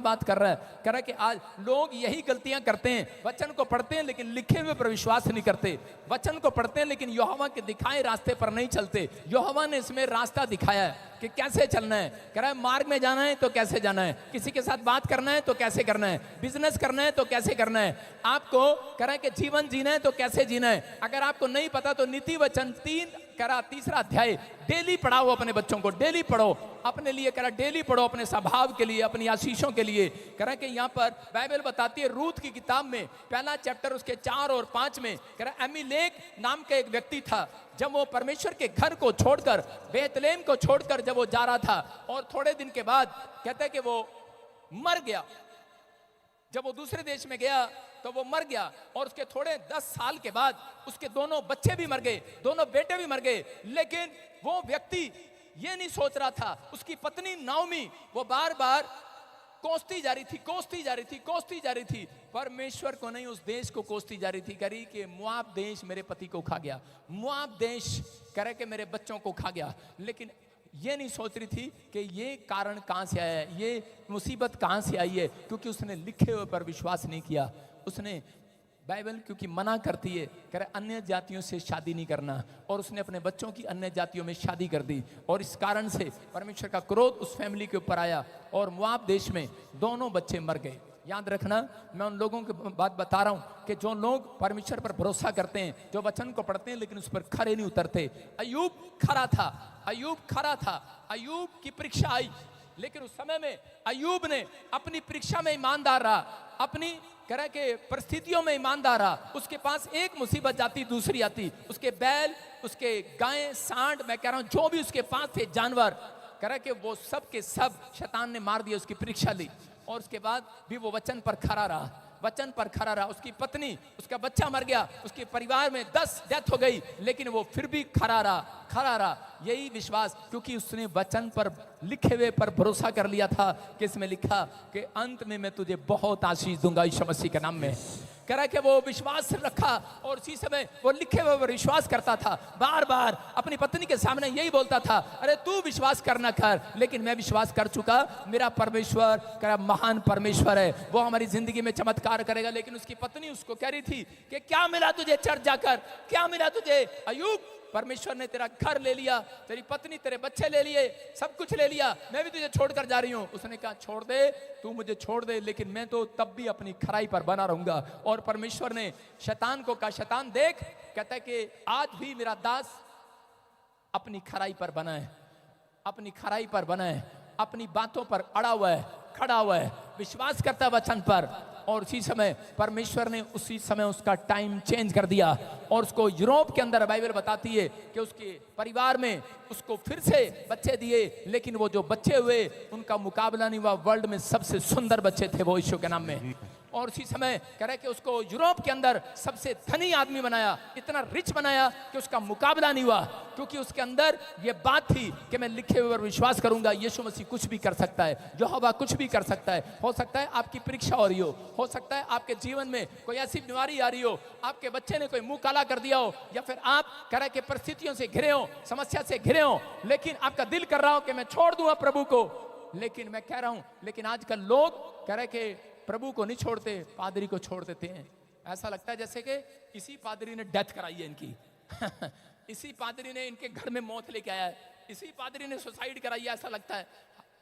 बात कर रहा है, कह रहा है कि आज लोग यही गलतियां करते हैं, वचन को पढ़ते हैं लेकिन लिखे हुए पर विश्वास नहीं करते, वचन को पढ़ते हैं लेकिन यहोवा के दिखाए रास्ते पर नहीं चलते। यहोवा ने इसमें रास्ता दिखाया है कि कैसे चलना है। कह रहा है मार्ग में जाना है तो कैसे जाना है, किसी के साथ बात करना है तो कैसे करना है, बिजनेस करना है तो कैसे करना है, आपको कह रहा है कि जीवन जीना है तो कैसे जीना है। अगर आपको नहीं पता तो नीति वचन 3 कह रहा 3रा अध्याय डेली पढ़ाओ अपने बच्चों को, डेली पढ़ो अपने लिए, कह रहा डेली पढ़ो अपने स्वभाव के लिए, अपनी आशीषों के लिए। कह रहा है कि यहाँ पर बाइबल बताती है रूत की किताब में 1 चैप्टर उसके 4 और 5 में, कह रहा एमीलेक नाम का एक व्यक्ति था, जब वो परमेश्वर के घर को छोड़कर बेतलेहम को छोड़कर जब वो जा रहा था और थोड़े दिन के बाद कहते हैं कि वो मर गया। जब वो दूसरे देश में गया तो वो मर गया और उसके थोड़े 10 साल के बाद उसके दोनों बच्चे भी मर गए, दोनों बेटे भी मर गए। लेकिन वो व्यक्ति ये नहीं सोच रहा था, उसकी पत्नी नाओमी वो बार बार कोसती जा रही थी, परमेश्वर को नहीं उस देश को कोसती जा रही थी। करी कि मोआब देश मेरे पति को खा गया, मोआब देश करे कि मेरे बच्चों को खा गया। लेकिन ये नहीं सोच रही थी कि ये कारण कहाँ से आया है, ये मुसीबत कहाँ से आई है, क्योंकि उसने लिखे हुए पर विश्वास नहीं किया। उसने बाइबल क्योंकि मना करती है, कह रहे अन्य जातियों से शादी नहीं करना, और उसने अपने बच्चों की अन्य जातियों में शादी कर दी और इस कारण से परमेश्वर का क्रोध उस फैमिली के ऊपर आया और मोआब देश में दोनों बच्चे मर गए। याद रखना, मैं उन लोगों की बात बता रहा हूं कि जो लोग परमेश्वर पर भरोसा करते हैं, जो वचन को पढ़ते हैं लेकिन उस पर खरे नहीं उतरते। अय्यूब खरा था, अय्यूब की परीक्षा आई, लेकिन उस समय में अय्यूब ने अपनी परीक्षा में ईमानदार रहा, अपनी कह के परिस्थितियों में ईमानदार रहा। उसके पास एक मुसीबत जाती दूसरी आती, उसके बैल, उसके गायें, सांड, मैं कह रहा हूं जो भी उसके पास थे जानवर, कह रहा कि वो सब के सब शैतान ने मार दिया। उसकी परीक्षा ली और उसके बाद भी वो वचन पर खरा रहा, उसकी पत्नी, उसका बच्चा मर गया, उसके परिवार में 10 डेथ हो गई, लेकिन वो फिर भी खरा रहा। यही विश्वास, क्योंकि उसने वचन पर लिखे हुए पर भरोसा कर लिया था कि इसमें लिखा कि अंत में मैं तुझे बहुत आशीष दूंगा यीशु मसीह के नाम में। कह रहा है कि वो विश्वास रखा और उसी समय वो लिखे हुए पर विश्वास करता था। बार बार अपनी पत्नी के सामने यही बोलता था, अरे तू विश्वास करना कर, लेकिन मैं विश्वास कर चुका, मेरा परमेश्वर कह रहा महान परमेश्वर है, वो हमारी जिंदगी में चमत्कार करेगा। लेकिन उसकी पत्नी उसको कह रही थी कि क्या मिला तुझे चर्च जाकर, क्या मिला तुझे अय्यूब, परमेश्वर ने तेरा घर ले लिया, तेरी पत्नी, तेरे बच्चे ले लिए, सब कुछ ले लिया, मैं भी तुझे छोड़कर जा रही हूं। उसने कहा छोड़ दे, तू मुझे छोड़ दे, लेकिन मैं तो तब भी अपनी खराई पर बना रहूंगा। और परमेश्वर ने शैतान को कहा, शैतान देख, कहता है कि आज भी मेरा दास अपनी खराई पर बना है, अपनी बातों पर अड़ा हुआ है, खड़ा हुआ है, विश्वास करता है वचन पर। और उसी समय परमेश्वर ने उसी समय उसका टाइम चेंज कर दिया और उसको यूरोप के अंदर बाइबल बताती है कि उसके परिवार में उसको फिर से बच्चे दिए, लेकिन वो जो बच्चे हुए उनका मुकाबला नहीं हुआ, वर्ल्ड में सबसे सुंदर बच्चे थे वो यीशु के नाम में। और उसी समय कह रहे कि उसको यूरोप के अंदर सबसे धनी आदमी बनाया, इतना रिच बनाया कि उसका मुकाबला नहीं हुआ, क्योंकि उसके अंदर ये बात थी कि मैं लिखे हुए पर विश्वास करूंगा, यीशु मसीह कुछ भी कर सकता है, यहोवा कुछ भी कर सकता है। हो सकता है आपकी परीक्षा हो रही हो सकता है आपके जीवन में कोई ऐसी बीमारी आ रही हो, आपके बच्चे ने कोई मुंह काला कर दिया हो, या फिर आप कह रहे कि परिस्थितियों से घिरे हो, समस्या से घिरे हो, लेकिन आपका दिल कर रहा हो कि मैं छोड़ दूंगा प्रभु को। लेकिन मैं कह रहा हूं, लेकिन आजकल लोग कह रहे कि प्रभु को नहीं छोड़ते, पादरी को छोड़ देते हैं। ऐसा लगता है जैसे कि इसी पादरी ने डेथ कराई है इनकी इसी पादरी ने इनके घर में मौत लेके आया है, इसी पादरी ने सुसाइड कराई है। ऐसा लगता है,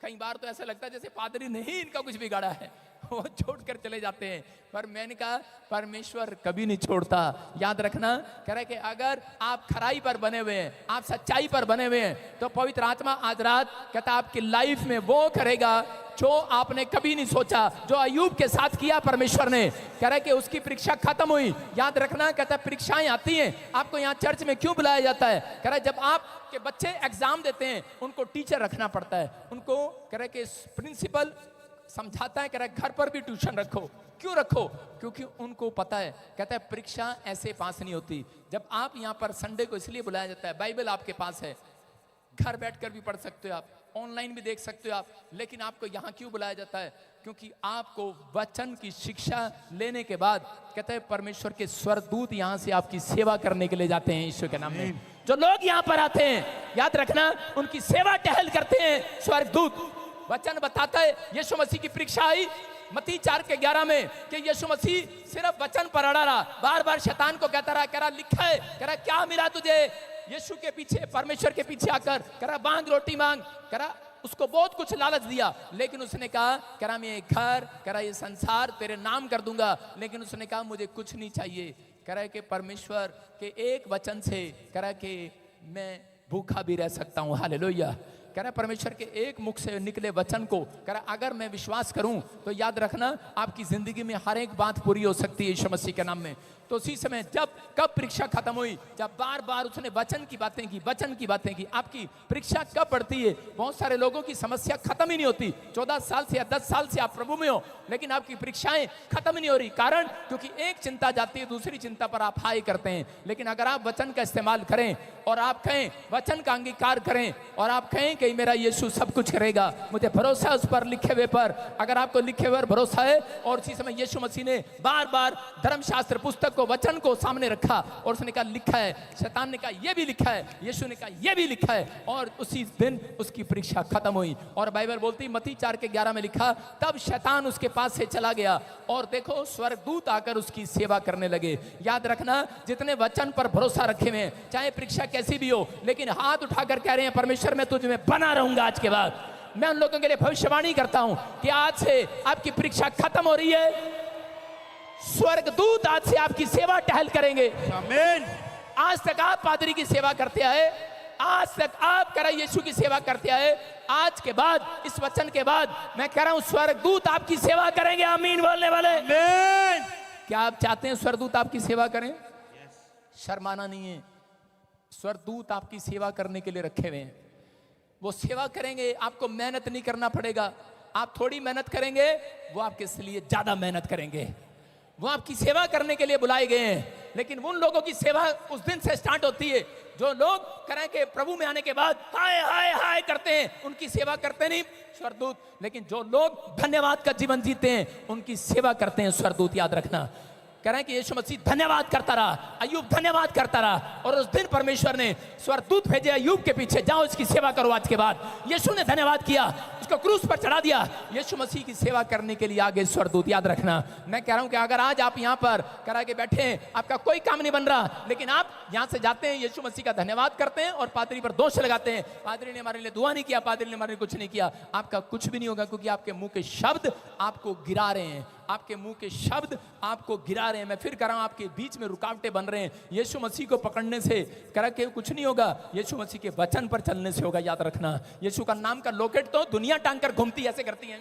कई बार तो ऐसा लगता है जैसे पादरी ने ही इनका कुछ बिगाड़ा है, वो छोड़कर चले जाते हैं। पर मैंने कहा परमेश्वर कभी नहीं छोड़ता। याद रखना, कह रहे कि अगर आप खराई पर बने हुए हैं, आप सच्चाई पर बने हुए हैं, तो पवित्र आत्मा आज रात कहता आपकी लाइफ में वो करेगा जो आपने कभी नहीं सोचा, जो अय्यूब के साथ किया परमेश्वर ने। कह रहे कि उसकी परीक्षा खत्म हुई। याद रखना, कहता परीक्षाएं आती हैं, आपको यहाँ चर्च में क्यों बुलाया जाता है? कह रहा है जब आपके बच्चे एग्जाम देते हैं उनको टीचर रखना पड़ता है, उनको कह रहे कि प्रिंसिपल समझाता है, कह रहा है घर पर भी ट्यूशन रखो। क्यों रखो? क्योंकि उनको पता है, कहता है परीक्षा ऐसे पास नहीं होती। जब आप यहाँ पर संडे को इसलिए बुलाया जाता है, बाइबल आपके पास है, घर बैठकर भी पढ़ सकते हो आप, ऑनलाइन भी देख सकते हो आप, लेकिन आपको यहाँ क्यों बुलाया जाता है? क्योंकि आपको वचन की शिक्षा लेने के बाद कहते हैं परमेश्वर के स्वर्गदूत यहाँ से आपकी सेवा करने के लिए जाते हैं ईश्वर के नाम में। जो लोग यहाँ पर आते हैं, याद रखना, उनकी सेवा टहल करते हैं स्वर्गदूत। वचन बताता है यीशु मसीह की परीक्षा आई मत्ती 4:11 में कि यीशु मसीह सिर्फ वचन पर अड़ा रहा, बार बार शैतान को कहता रहा, कह रहा लिखा है, कह रहा क्या मिला तुझे, यीशु के पीछे, परमेश्वर के पीछे आकर कह रहा मांग रोटी मांग, कह रहा उसको बहुत कुछ लालच दिया, लेकिन उसने कहा कह रहा मैं ये घर, कह रहा ये संसार तेरे नाम कर दूंगा, लेकिन उसने कहा मुझे कुछ नहीं चाहिए, कह रहा है कि परमेश्वर के एक वचन से कह रहा कि मैं भूखा भी रह सकता हूँ। हालेलुया। कह रहा परमेश्वर के एक मुख से निकले वचन को कह रहा अगर मैं विश्वास करूं तो याद रखना आपकी जिंदगी में हर एक बात पूरी हो सकती है यीशु मसीह के नाम में। तो उसी समय कब परीक्षा खत्म हुई, जब बार बार उसने वचन की बातें की। आपकी परीक्षा कब पड़ती है? बहुत सारे लोगों की समस्या खत्म ही नहीं होती। 14 साल से या 10 साल से आप प्रभु में हो, लेकिन आपकी परीक्षाएं खत्म नहीं हो रही। कारण क्योंकि एक चिंता जाती है, दूसरी चिंता पर आप हाय करते हैं। लेकिन अगर आप वचन का इस्तेमाल करें और आप कहें, वचन का अंगीकार करें और आप कहें कि मेरा यीशु सब कुछ करेगा, मुझे भरोसा है उस पर लिखे हुए पर। अगर आपको लिखे हुए पर भरोसा है, और उसी समय यीशु मसीह ने बार बार धर्मशास्त्र पुस्तक को, वचन को सामने रखा और उसने कहा लिखा है, शैतान ने कहा यह भी लिखा है, यीशु ने कहा यह भी लिखा है, और उसी दिन उसकी परीक्षा खत्म हुई। और बाइबल बोलती मत्ती 4:11 में लिखा, तब शैतान उसके पास से चला गया और देखो स्वर्गदूत आकर उसकी सेवा करने लगे। याद रखना, जितने वचन पर भरोसा रखे हुए हैं, चाहे परीक्षा कैसी भी हो, लेकिन हाथ उठाकर कह रहे हैं परमेश्वर मैं तुझ में बना रहूंगा आज के बाद। मैं उन लोगों के लिए भविष्यवाणी करता हूं कि आज से आपकी परीक्षा खत्म हो रही है, स्वर्गदूत आज से आपकी सेवा टहल करेंगे। आमीन। आज तक आप पादरी की सेवा करते आए, आज तक आप कह रहे यीशु की सेवा करते आए, आज के बाद, इस वचन के बाद मैं कह रहा हूं स्वर्गदूत आपकी सेवा करेंगे। आमीन बोलने वाले। आमीन। क्या आप चाहते हैं स्वर्गदूत आपकी सेवा करें? शर्माना नहीं है, स्वर्गदूत आपकी सेवा करने के लिए रखे हुए हैं। वो सेवा करेंगे, आपको मेहनत नहीं करना पड़ेगा। आप थोड़ी मेहनत करेंगे, वो आपके लिए ज्यादा मेहनत करेंगे। वो आपकी सेवा करने के लिए बुलाए गए हैं। लेकिन उन लोगों की सेवा उस दिन से स्टार्ट होती है जो लोग करें कि प्रभु में आने के बाद हाय हाय हाय करते हैं, उनकी सेवा करते नहीं स्वर्गदूत। लेकिन जो लोग धन्यवाद का जीवन जीते हैं, उनकी सेवा करते हैं स्वर्गदूत। याद रखना, कह रहे हैं कि यीशु मसीह धन्यवाद करता रहा, अय्यूब धन्यवाद करता रहा, और उस दिन परमेश्वर ने स्वर्गदूत भेजे अय्यूब के पीछे, जाओ इसकी सेवा करो। आज के बाद यीशु ने धन्यवाद किया, उसको क्रूस पर चढ़ा दिया। यीशु मसीह की सेवा करने के लिए आगे स्वर्गदूत। याद रखना, मैं कह रहा हूं कि अगर आज आप यहां पर करा के बैठे हैं, आपका कोई काम नहीं बन रहा, लेकिन आप यहां से जाते हैं, यीशु मसीह का धन्यवाद करते हैं और पादरी पर दोष लगाते हैं, पादरी ने हमारे लिए दुआ नहीं किया, पादरी ने हमारे लिए कुछ नहीं किया, आपका कुछ भी नहीं होगा। क्योंकि आपके मुंह के शब्द आपको गिरा रहे हैं, आपके मुंह के शब्द आपको गिरा रहे हैं। मैं फिर कह रहा हूं, आपके बीच में रुकावटें बन रहे हैं। यीशु मसीह को पकड़ने से करा के कुछ नहीं होगा, यीशु मसीह के वचन पर चलने से होगा। याद रखना, यीशु का नाम का लॉकेट तो दुनिया टांग कर घूमती ऐसे करती है,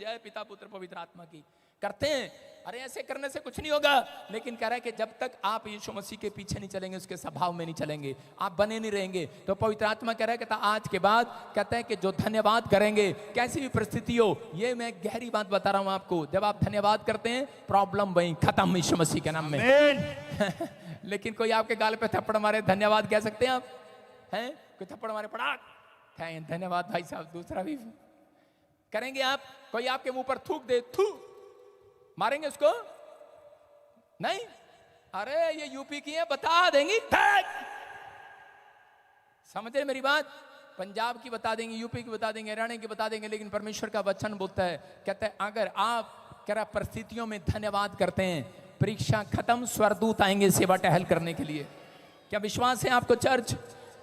जय पिता पुत्र पवित्र आत्मा की करते हैं। अरे ऐसे करने से कुछ नहीं होगा। लेकिन कह रहा है कि जब तक आप यीशु मसीह के पीछे नहीं चलेंगे, उसके स्वभाव में नहीं चलेंगे, आप बने नहीं रहेंगे। तो पवित्र आत्मा कह रहा है, कहता आज के बाद कहता है कि जो धन्यवाद करेंगे, कैसी भी परिस्थिति हो, ये मैं गहरी बात बता रहा हूं आपको, जब आप धन्यवाद करते हैं प्रॉब्लम वहीं खत्म यीशु मसीह के नाम में। लेकिन कोई आपके गाल पे थप्पड़ मारे, धन्यवाद कह सकते हैं आप? हैं कोई थप्पड़ मारे पड़ाक, धन्यवाद भाई साहब, दूसरा भी करेंगे आप? कोई आपके मुंह पर थूक दे, थू मारेंगे उसको? नहीं। अरे ये यूपी की है, बता देंगी, समझे मेरी बात? पंजाब की बता देंगे, यूपी की बता देंगे, हरियाणा की बता देंगे। लेकिन परमेश्वर का वचन बोलता है, कहता है अगर आप कह रहा परिस्थितियों में धन्यवाद करते हैं, परीक्षा खत्म, स्वर्गदूत आएंगे सेवा टहल करने के लिए। क्या विश्वास है आपको चर्च?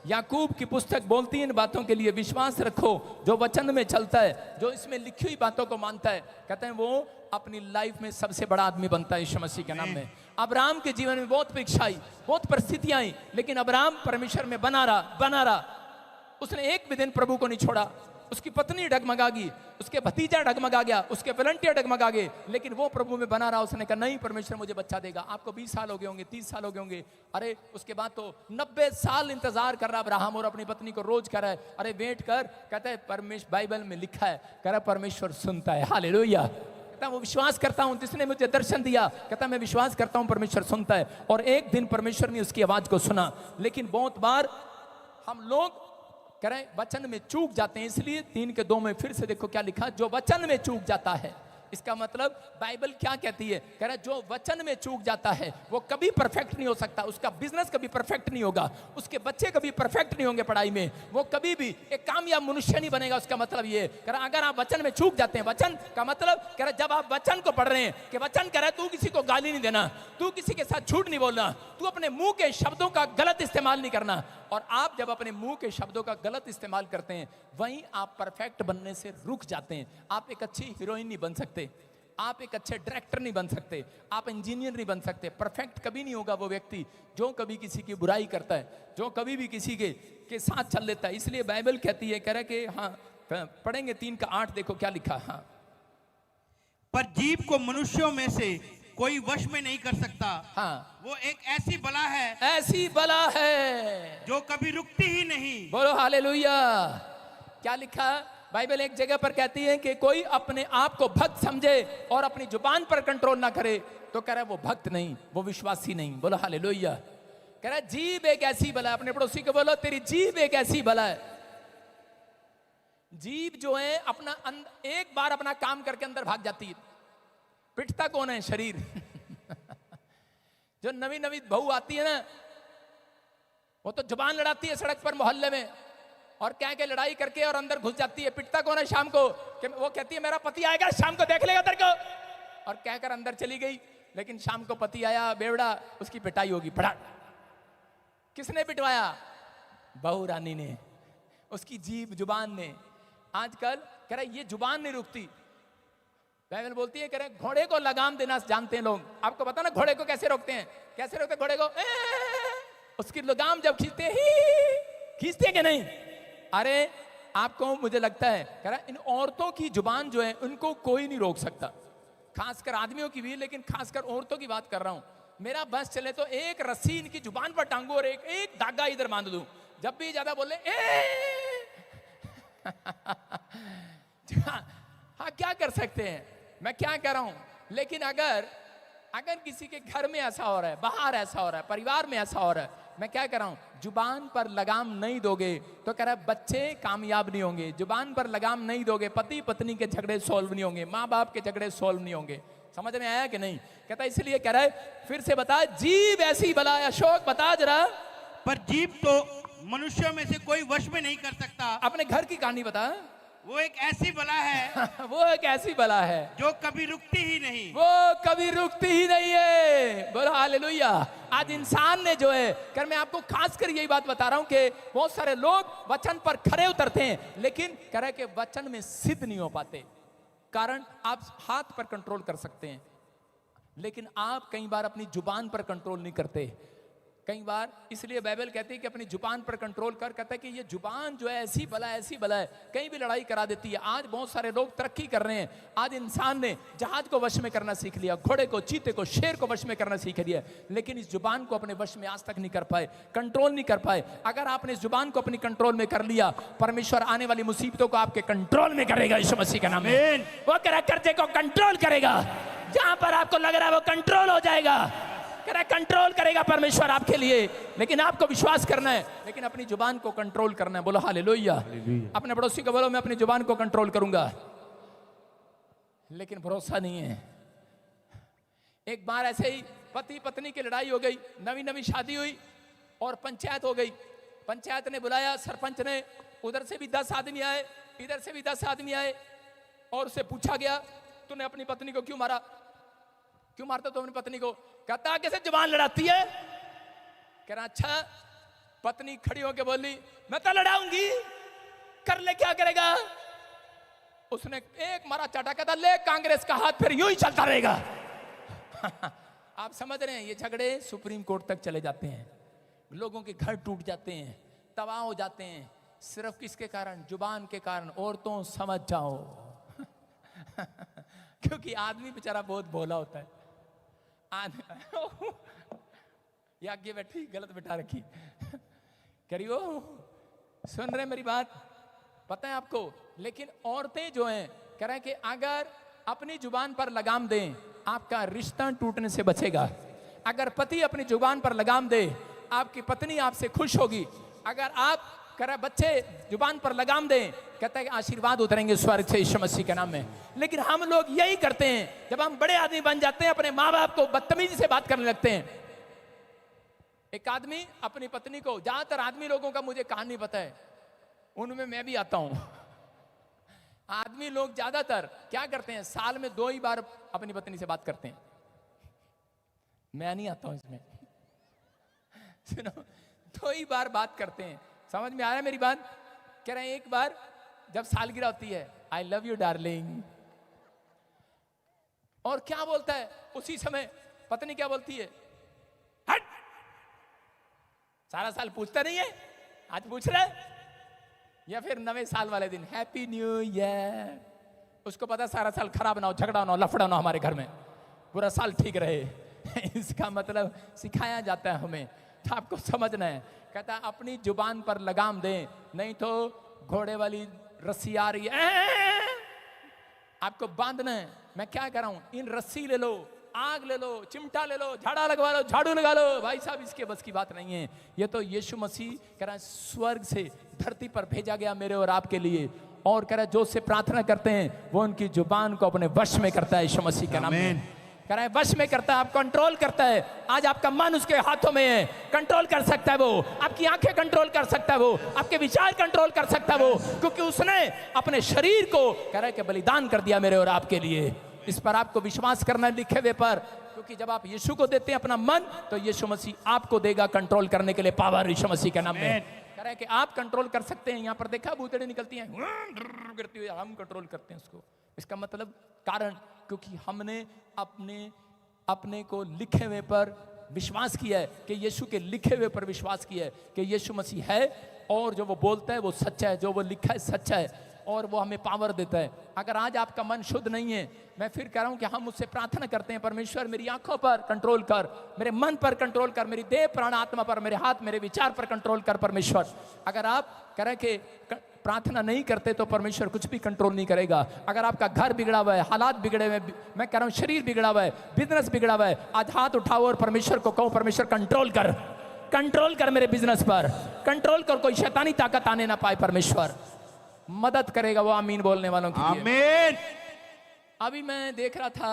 याकूब की पुस्तक बोलती है इन बातों के लिए, विश्वास रखो। जो वचन में चलता है, जो इसमें लिखी हुई बातों को मानता है, कहते हैं वो अपनी लाइफ में सबसे बड़ा आदमी बनता है यीशु मसीह के नाम में। अब्राहम के जीवन में बहुत परीक्षा आई, बहुत परिस्थितियां आई, लेकिन अब्राहम परमेश्वर में बना रहा। उसने एक भी दिन प्रभु को नहीं छोड़ा। उसकी पत्नी डगमगा गई, उसके भतीजा डगमगा गया, उसके वॉलंटियर डगमगा गए, लेकिन वो प्रभु में बना रहा। उसने कहा नहीं, परमेश्वर मुझे बच्चा देगा। आपको 20 साल हो गए होंगे, 30 साल हो गए होंगे। अरे उसके बाद तो 90 साल इंतजार कर रहा अब्राहम और अपनी पत्नी को रोज कह रहा है, अरे वेट कर। कहता है परमेश्वर, बाइबल में लिखा है, कह रहा परमेश्वर सुनता है। हालेलुया। कहता वो विश्वास करता हूं, जिसने मुझे दर्शन दिया, कहता मैं विश्वास करता हूं परमेश्वर सुनता है। और एक दिन परमेश्वर ने उसकी आवाज को सुना। लेकिन बहुत बार हम लोग करें वचन में चूक जाते हैं। इसलिए 3:2 में फिर से देखो क्या लिखा, जो वचन में चूक जाता है, इसका मतलब बाइबल क्या कहती है, कह रहा है जो वचन में चूक जाता है वो कभी परफेक्ट नहीं हो सकता, उसका बिजनेस कभी परफेक्ट नहीं होगा, उसके बच्चे कभी परफेक्ट नहीं होंगे पढ़ाई में, वो कभी भी एक कामयाब मनुष्य नहीं बनेगा। उसका मतलब ये कह रहा अगर आप वचन में चूक जाते हैं, वचन का मतलब कह रहा जब आप वचन को पढ़ रहे हैं कि वचन कह रहा है तू किसी को गाली नहीं देना, तू किसी के साथ झूठ नहीं बोलना, तू अपने मुंह के शब्दों का गलत इस्तेमाल नहीं करना, और आप जब अपने मुंह के शब्दों का गलत इस्तेमाल करते हैं वहीं आप परफेक्ट बनने से रुक जाते हैं। आप एक अच्छी हीरोइन नहीं बन सकते, आप एक अच्छे डायरेक्टर नहीं बन सकते, आप इंजीनियर नहीं बन सकते। परफेक्ट कभी नहीं होगा वो व्यक्ति जो कभी किसी की बुराई करता है, जो कभी भी किसी के साथ चल लेता है। इसलिए बाइबल कहती है, कह रहा है कि हाँ पढ़ेंगे 3:8, देखो क्या लिखा। हाँ, पर जीभ को मनुष्यों में से कोई वश में नहीं कर सकता। हाँ, वो एक ऐसी बला है, ऐसी बला है जो कभी रुकती ही नहीं। बोलो हालेलुया। क्या लिखा? बाइबल एक जगह पर कहती है कि कोई अपने आप को भक्त समझे और अपनी जुबान पर कंट्रोल ना करे तो कह रहा है वो भक्त नहीं, वो विश्वासी नहीं। बोलो हालेलुया। कह रहा है जीभ एक ऐसी बला है, अपने पड़ोसी को बोलो तेरी जीभ एक ऐसी बला है। जीभ जो है अपना एक बार अपना काम करके अंदर भाग जाती है, पिटता कौन है? शरीर। जो नवी नवी बहू आती है ना, वो तो जुबान लड़ाती है सड़क पर मोहल्ले में, और क्या क्या लड़ाई करके और अंदर घुस जाती है। पिटता कौन है शाम को? कि वो कहती है मेरा पति आएगा शाम को देख लेगा तेरे को, और कहकर अंदर चली गई। लेकिन शाम को पति आया बेवड़ा, उसकी पिटाई होगी फटाक। किसने पिटवाया? बहू रानी ने, उसकी जीभ जुबान ने। आजकल कह रहा ये जुबान नहीं रुकती। बाइबल बोलती है, कह रहे घोड़े को लगाम देना जानते हैं लोग। आपको पता ना घोड़े को कैसे रोकते हैं? कैसे रोकते घोड़े को? उसकी लगाम जब खींचते हैं, खींचते हैं कि नहीं? अरे आपको, मुझे लगता है कह रहा इन औरतों की जुबान जो है उनको कोई नहीं रोक सकता, खासकर आदमियों की भी, लेकिन खासकर औरतों की बात कर रहा हूं। मेरा बस चले तो एक रस्सी इनकी जुबान पर टांगू और एक धागा इधर बांध दूं, जब भी ज्यादा बोले हाँ क्या कर सकते हैं, मैं क्या कह रहा हूं। लेकिन अगर किसी के घर में ऐसा हो रहा है, बाहर ऐसा हो रहा है, परिवार में ऐसा हो रहा है, मैं क्या कह रहा हूं, जुबान पर लगाम नहीं दोगे तो कह रहा है बच्चे कामयाब नहीं होंगे। जुबान पर लगाम नहीं दोगे, पति पत्नी के झगड़े सॉल्व नहीं होंगे, माँ बाप के झगड़े सॉल्व नहीं होंगे। समझ में आया कि नहीं? कहता इसलिए कह रहा है, फिर से बता, जीभ ऐसी बला है। अशोक बता जरा। पर जीभ तो मनुष्यों में से कोई वश में नहीं कर सकता। अपने घर की कहानी बता। वो एक ऐसी बला है वो एक ऐसी बला है जो कभी रुकती ही नहीं। वो कभी रुकती ही नहीं है। बोलो हालेलुया। आज इंसान ने जो है, कर मैं आपको खास कर यही बात बता रहा हूं कि बहुत सारे लोग वचन पर खरे उतरते हैं, लेकिन कह रहे कि वचन में सिद्ध नहीं हो पाते। कारण आप हाथ पर कंट्रोल कर सकते हैं, लेकिन आप कई बार अपनी जुबान पर कंट्रोल नहीं करते। कई बार इसलिए बाइबल कहती है कि अपनी जुबान पर कंट्रोल कर। कहता है कि ये जुबान जो है ऐसी बला है, ऐसी बला है, कहीं भी लड़ाई करा देती है। आज बहुत सारे लोग तरक्की कर रहे हैं। आज इंसान ने जहाज को वश में करना सीख लिया, घोड़े को, चीते को, शेर को वश में करना सीख लिया, लेकिन इस जुबान को अपने वश में आज तक नहीं कर पाए, कंट्रोल नहीं कर पाए। अगर आपने इस जुबान को अपनी कंट्रोल में कर लिया, परमेश्वर आने वाली मुसीबतों को आपके कंट्रोल में करेगा। यीशु मसीह का नाम है। वो कह रहा कर्जे को कंट्रोल करेगा, जहां पर आपको लग रहा है वो कंट्रोल हो जाएगा। कंट्रोल करेगा परमेश्वर आपके लिए, लेकिन आपको विश्वास करना है, लेकिन अपनी जुबान को कंट्रोल करना है। बोलो हालेलुया। अपने पड़ोसी को बोलो मैं अपनी जुबान को कंट्रोल करूंगा, लेकिन भरोसा नहीं है। एक बार ऐसे ही पति पत्नी की लड़ाई हो गई, नवी नवी शादी हुई और पंचायत हो गई। पंचायत ने बुलाया, सरपंच ने, उधर से भी 10 आदमी आए, इधर से भी 10 आदमी आए, और उससे पूछा गया तूने अपनी पत्नी को क्यों मारा? क्यों मारता तू अपनी पत्नी को? कहता कैसे जुबान लड़ाती है? कह रहा अच्छा। पत्नी खड़ी होकर बोली मैं तो लड़ाऊंगी, कर ले, क्या करेगा? उसने एक मारा चाटा, कहता ले कांग्रेस का हाथ फिर यूं ही चलता रहेगा। आप समझ रहे हैं, ये झगड़े सुप्रीम कोर्ट तक चले जाते हैं, लोगों के घर टूट जाते हैं, तबाह हो जाते हैं, सिर्फ किसके कारण? जुबान के कारण। औरतों समझ जाओ। क्योंकि आदमी बेचारा बहुत भोला होता है। ये आगे बैठी, गलत बैठा रखी, करियो, सुन रहे मेरी बात? पता है आपको? लेकिन औरतें जो हैं, कह रहे हैं कि अगर अपनी जुबान पर लगाम दें, आपका रिश्ता टूटने से बचेगा। अगर पति अपनी जुबान पर लगाम दे, आपकी पत्नी आपसे खुश होगी। अगर आप कह रहा है बच्चे जुबान पर लगाम दें, कहता है कि आशीर्वाद उतरेंगे स्वर्ग से यीशु मसीह के नाम में। लेकिन हम लोग यही करते हैं, जब हम बड़े आदमी बन जाते हैं अपने माँ बाप को बदतमीजी से बात करने लगते हैं। एक आदमी अपनी पत्नी को, ज्यादातर आदमी लोगों का मुझे कहानी पता है, उनमें मैं भी आता हूं। आदमी लोग ज्यादातर क्या करते हैं, साल में 2 ही बार अपनी पत्नी से बात करते हैं। मैं नहीं आता हूं इसमें। सुनो, 2 ही बार बात करते हैं। समझ में आ रहा है मेरी बात? कह रहे हैं एक बार जब सालगिरह होती है, आई लव यू डार्लिंग, और क्या बोलता है उसी समय पत्नी क्या बोलती है, हट। सारा साल पूछता नहीं है, आज पूछ रहा है। या फिर 9वें साल वाले दिन हैप्पी न्यू ईयर। उसको पता सारा साल खराब ना हो, झगड़ा ना हो, लफड़ा ना हो हमारे घर में, पूरा साल ठीक रहे। इसका मतलब सिखाया जाता है हमें, तो आपको समझना है। कहता है अपनी जुबान पर लगाम दें, नहीं तो घोड़े वाली रस्सी आ रही है, आपको बांधना है। मैं क्या कर रहा हूं, इन रस्सी ले लो, आग ले लो, चिमटा ले लो, झाड़ा लगवा लो, झाड़ू लगा लो। भाई साहब इसके बस की बात नहीं है। ये तो यीशु मसीह कह रहा है स्वर्ग से धरती पर भेजा गया मेरे और आपके लिए, और कह रहा है जो से प्रार्थना करते हैं वो उनकी जुबान को अपने वश में करता है यीशु मसीह के नाम में। कह रहा है वश में करता है, आप कंट्रोल करता है। आज आपका मन उसके हाथों में है, कंट्रोल कर सकता है वो, आपकी आंखें कंट्रोल कर सकता है वो, आपके विचार कंट्रोल कर सकता है वो, क्योंकि उसने अपने शरीर को कह रहा है कि बलिदान कर दिया मेरे और आपके लिए। इस पर आपको विश्वास करना है लिखे हुए पर, क्योंकि जब आप यीशु को देते हैं अपना मन, तो यीशु मसीह आपको देगा कंट्रोल करने के लिए पावर यीशु मसीह के नाम में। कह रहा है कि आप कंट्रोल कर सकते हैं। यहाँ पर देखा भूतड़ी निकलती हैं गिरती हुई, हम कंट्रोल करते हैं उसको। इसका मतलब कारण, क्योंकि हमने अपने को लिखे हुए पर विश्वास किया है, कि यीशु के लिखे हुए पर विश्वास किया है कि यीशु मसीह है, और जो वो बोलता है वो सच्चा है, जो वो लिखा है सच्चा है, और वो हमें पावर देता है। अगर आज आपका मन शुद्ध नहीं है, मैं फिर कह रहा हूं कि हम उससे प्रार्थना करते हैं, परमेश्वर मेरी आंखों पर कंट्रोल कर, मेरे मन पर कंट्रोल कर, मेरी देह प्राण आत्मा पर, मेरे हाथ मेरे विचार पर कंट्रोल कर परमेश्वर। अगर आप कह रहे कि प्रार्थना नहीं करते तो परमेश्वर कुछ भी कंट्रोल नहीं करेगा। अगर आपका घर बिगड़ा हुआ है, हालात बिगड़े हुए, मैं कह रहा हूं शरीर बिगड़ा हुआ है, बिजनेस बिगड़ा हुआ है, आज हाथ उठाओ और परमेश्वर को कहो, परमेश्वर कंट्रोल कर, कंट्रोल कर मेरे बिजनेस पर, कंट्रोल कर, कोई शैतानी ताकत आने ना पाए। परमेश्वर मदद करेगा वो आमीन बोलने वालों की। आमीन। अभी मैं देख रहा था,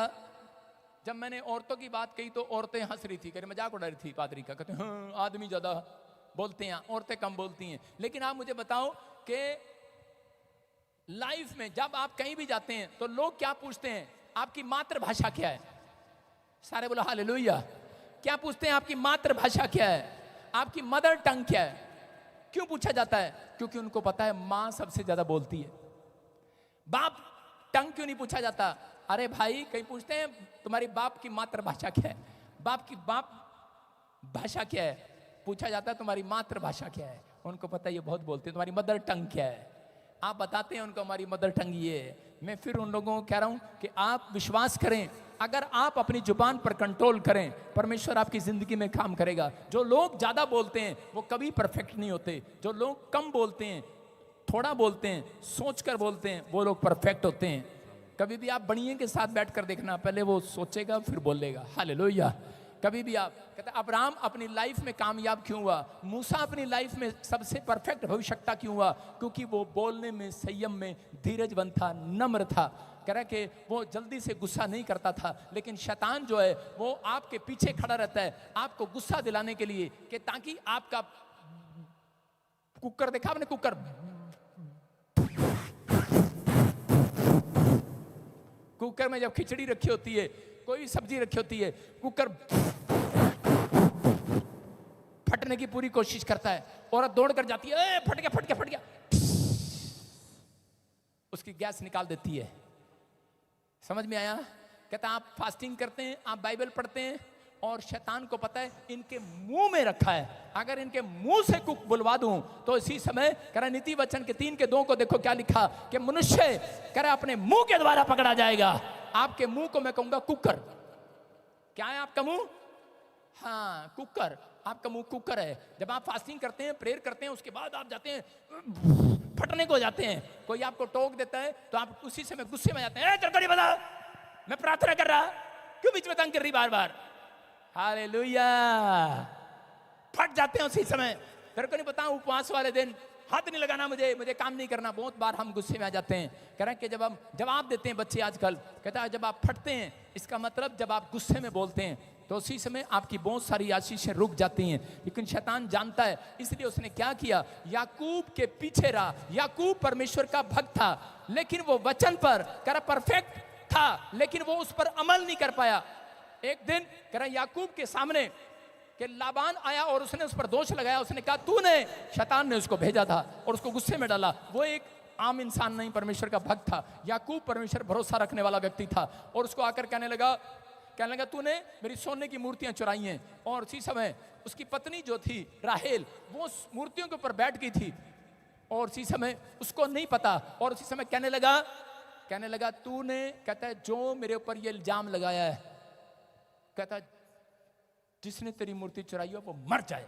जब मैंने औरतों की बात कही तो औरतें हंस रही थी, मजाक उड़ा रही थी पादरी का, कहते हैं आदमी ज्यादा बोलते हैं, औरतें कम बोलती हैं। लेकिन आप मुझे बताओ कि लाइफ में जब आप कहीं भी जाते हैं तो लोग क्या पूछते हैं, आपकी मातृभाषा क्या है? सारे बोलो हालेलुया। क्या पूछते हैं? आपकी मातृभाषा क्या है, आपकी मदर टंग क्या है? क्यों पूछा जाता है? क्योंकि उनको पता है मां सबसे ज्यादा बोलती है। बाप टंग क्यों नहीं पूछा जाता? अरे भाई कहीं पूछते हैं तुम्हारी बाप की मातृभाषा क्या है, बाप की बाप भाषा क्या है? पूछा जाता है तुम्हारी मातृभाषा क्या है। उनको पता है ये बहुत बोलते हैं, तुम्हारी मदर टंग क्या है? आप बताते हैं उनको हमारी मदर टंग ये है। मैं फिर उन लोगों को कह रहा हूं कि आप विश्वास करें, अगर आप अपनी जुबान पर कंट्रोल करें, परमेश्वर आपकी जिंदगी में काम करेगा। जो लोग ज्यादा बोलते हैं वो कभी परफेक्ट नहीं होते, जो लोग कम बोलते हैं, थोड़ा बोलते हैं, सोचकर बोलते हैं, वो लोग परफेक्ट होते हैं। कभी भी आप बढ़िया के साथ बैठकर देखना, पहले वो सोचेगा फिर बोलेगा। हालेलुया। कभी भी आप कहते अब्राहम अपनी लाइफ में कामयाब क्यों हुआ, मूसा अपनी लाइफ में सबसे परफेक्ट भविष्यता क्यों हुआ? क्योंकि वो बोलने में, संयम में धीरजवंत था, नम्र था। कह रहा कि वो जल्दी से गुस्सा नहीं करता था। लेकिन शैतान जो है वो आपके पीछे खड़ा रहता है आपको गुस्सा दिलाने के लिए, कि ताकि आपका कुकर देखा आपने, कुकर कुकर में जब खिचड़ी रखी होती है, कोई सब्जी रखी होती है, कुकर फटने की पूरी कोशिश करता है, औरत दौड़ कर जाती है, फट गया फट गया फट गया, उसकी गैस निकाल देती है। समझ में आया? कहता आप फास्टिंग करते हैं, आप बाइबल पढ़ते हैं, और शैतान को पता है इनके मुंह में रखा है, अगर इनके मुंह से कुक बुलवा दूं तो इसी समय कह रहा नीति वचन के 3:2 को देखो क्या लिखा, कि मनुष्य कह रहा अपने मुंह के द्वारा पकड़ा जाएगा। आपके मुंह को मैं कहूंगा कुकर। क्या है आपका मुंह? हाँ कुकर, आपका मुंह कुकर है। जब आप फास्टिंग करते हैं, प्रेयर करते हैं, उसके बाद आप जाते हैं फटने को जाते हैं, कोई आपको टोक देता है तो आप उसी समय गुस्से में जाते हैं, तेरे को नहीं पता मैं प्रार्थना कर रहा, क्यों बीच में तंग कर रही बार बार? हालेलुया। फट जाते हैं उसी समय। तेरे को नहीं पता उपवास वाले दिन हाथ नहीं लगाना, मुझे काम नहीं करना। बहुत बार हम गुस्से में आ जाते हैं। कह रहे हैं कि जब हम जवाब देते हैं बच्चे आजकल, कहता है जब आप फटते हैं, इसका मतलब जब आप गुस्से में बोलते हैं तो उसी समय आपकी बहुत सारी आशीषें रुक जाती हैं। लेकिन शैतान जानता है, इसलिए उसने क्या किया, याकूब के पीछे रहा। याकूब परमेश्वर का भक्त था, लेकिन वो वचन पर कह रहा परफेक्ट था, लेकिन वो उस पर अमल नहीं कर पाया। एक दिन कह रहा याकूब के सामने कि लाबान आया और उसने उस पर दोष लगाया। उसने कहा तूने, शैतान ने उसको भेजा था और उसको गुस्से में डाला। वो एक आम इंसान नहीं, परमेश्वर का भक्त था। याकूब परमेश्वर भरोसा रखने वाला व्यक्ति था और उसको आकर कहने लगा तूने मेरी सोने की मूर्तियां चुराई हैं। और उसी समय उसकी पत्नी जो थी राहेल, वो उस मूर्तियों के ऊपर बैठ गई थी और उसी समय उसको नहीं पता। और उसी समय कहने लगा तूने, कहता है जो मेरे ऊपर ये इल्जाम लगाया है, कहता है जिसने तेरी मूर्ति चुराई हो वो मर जाए।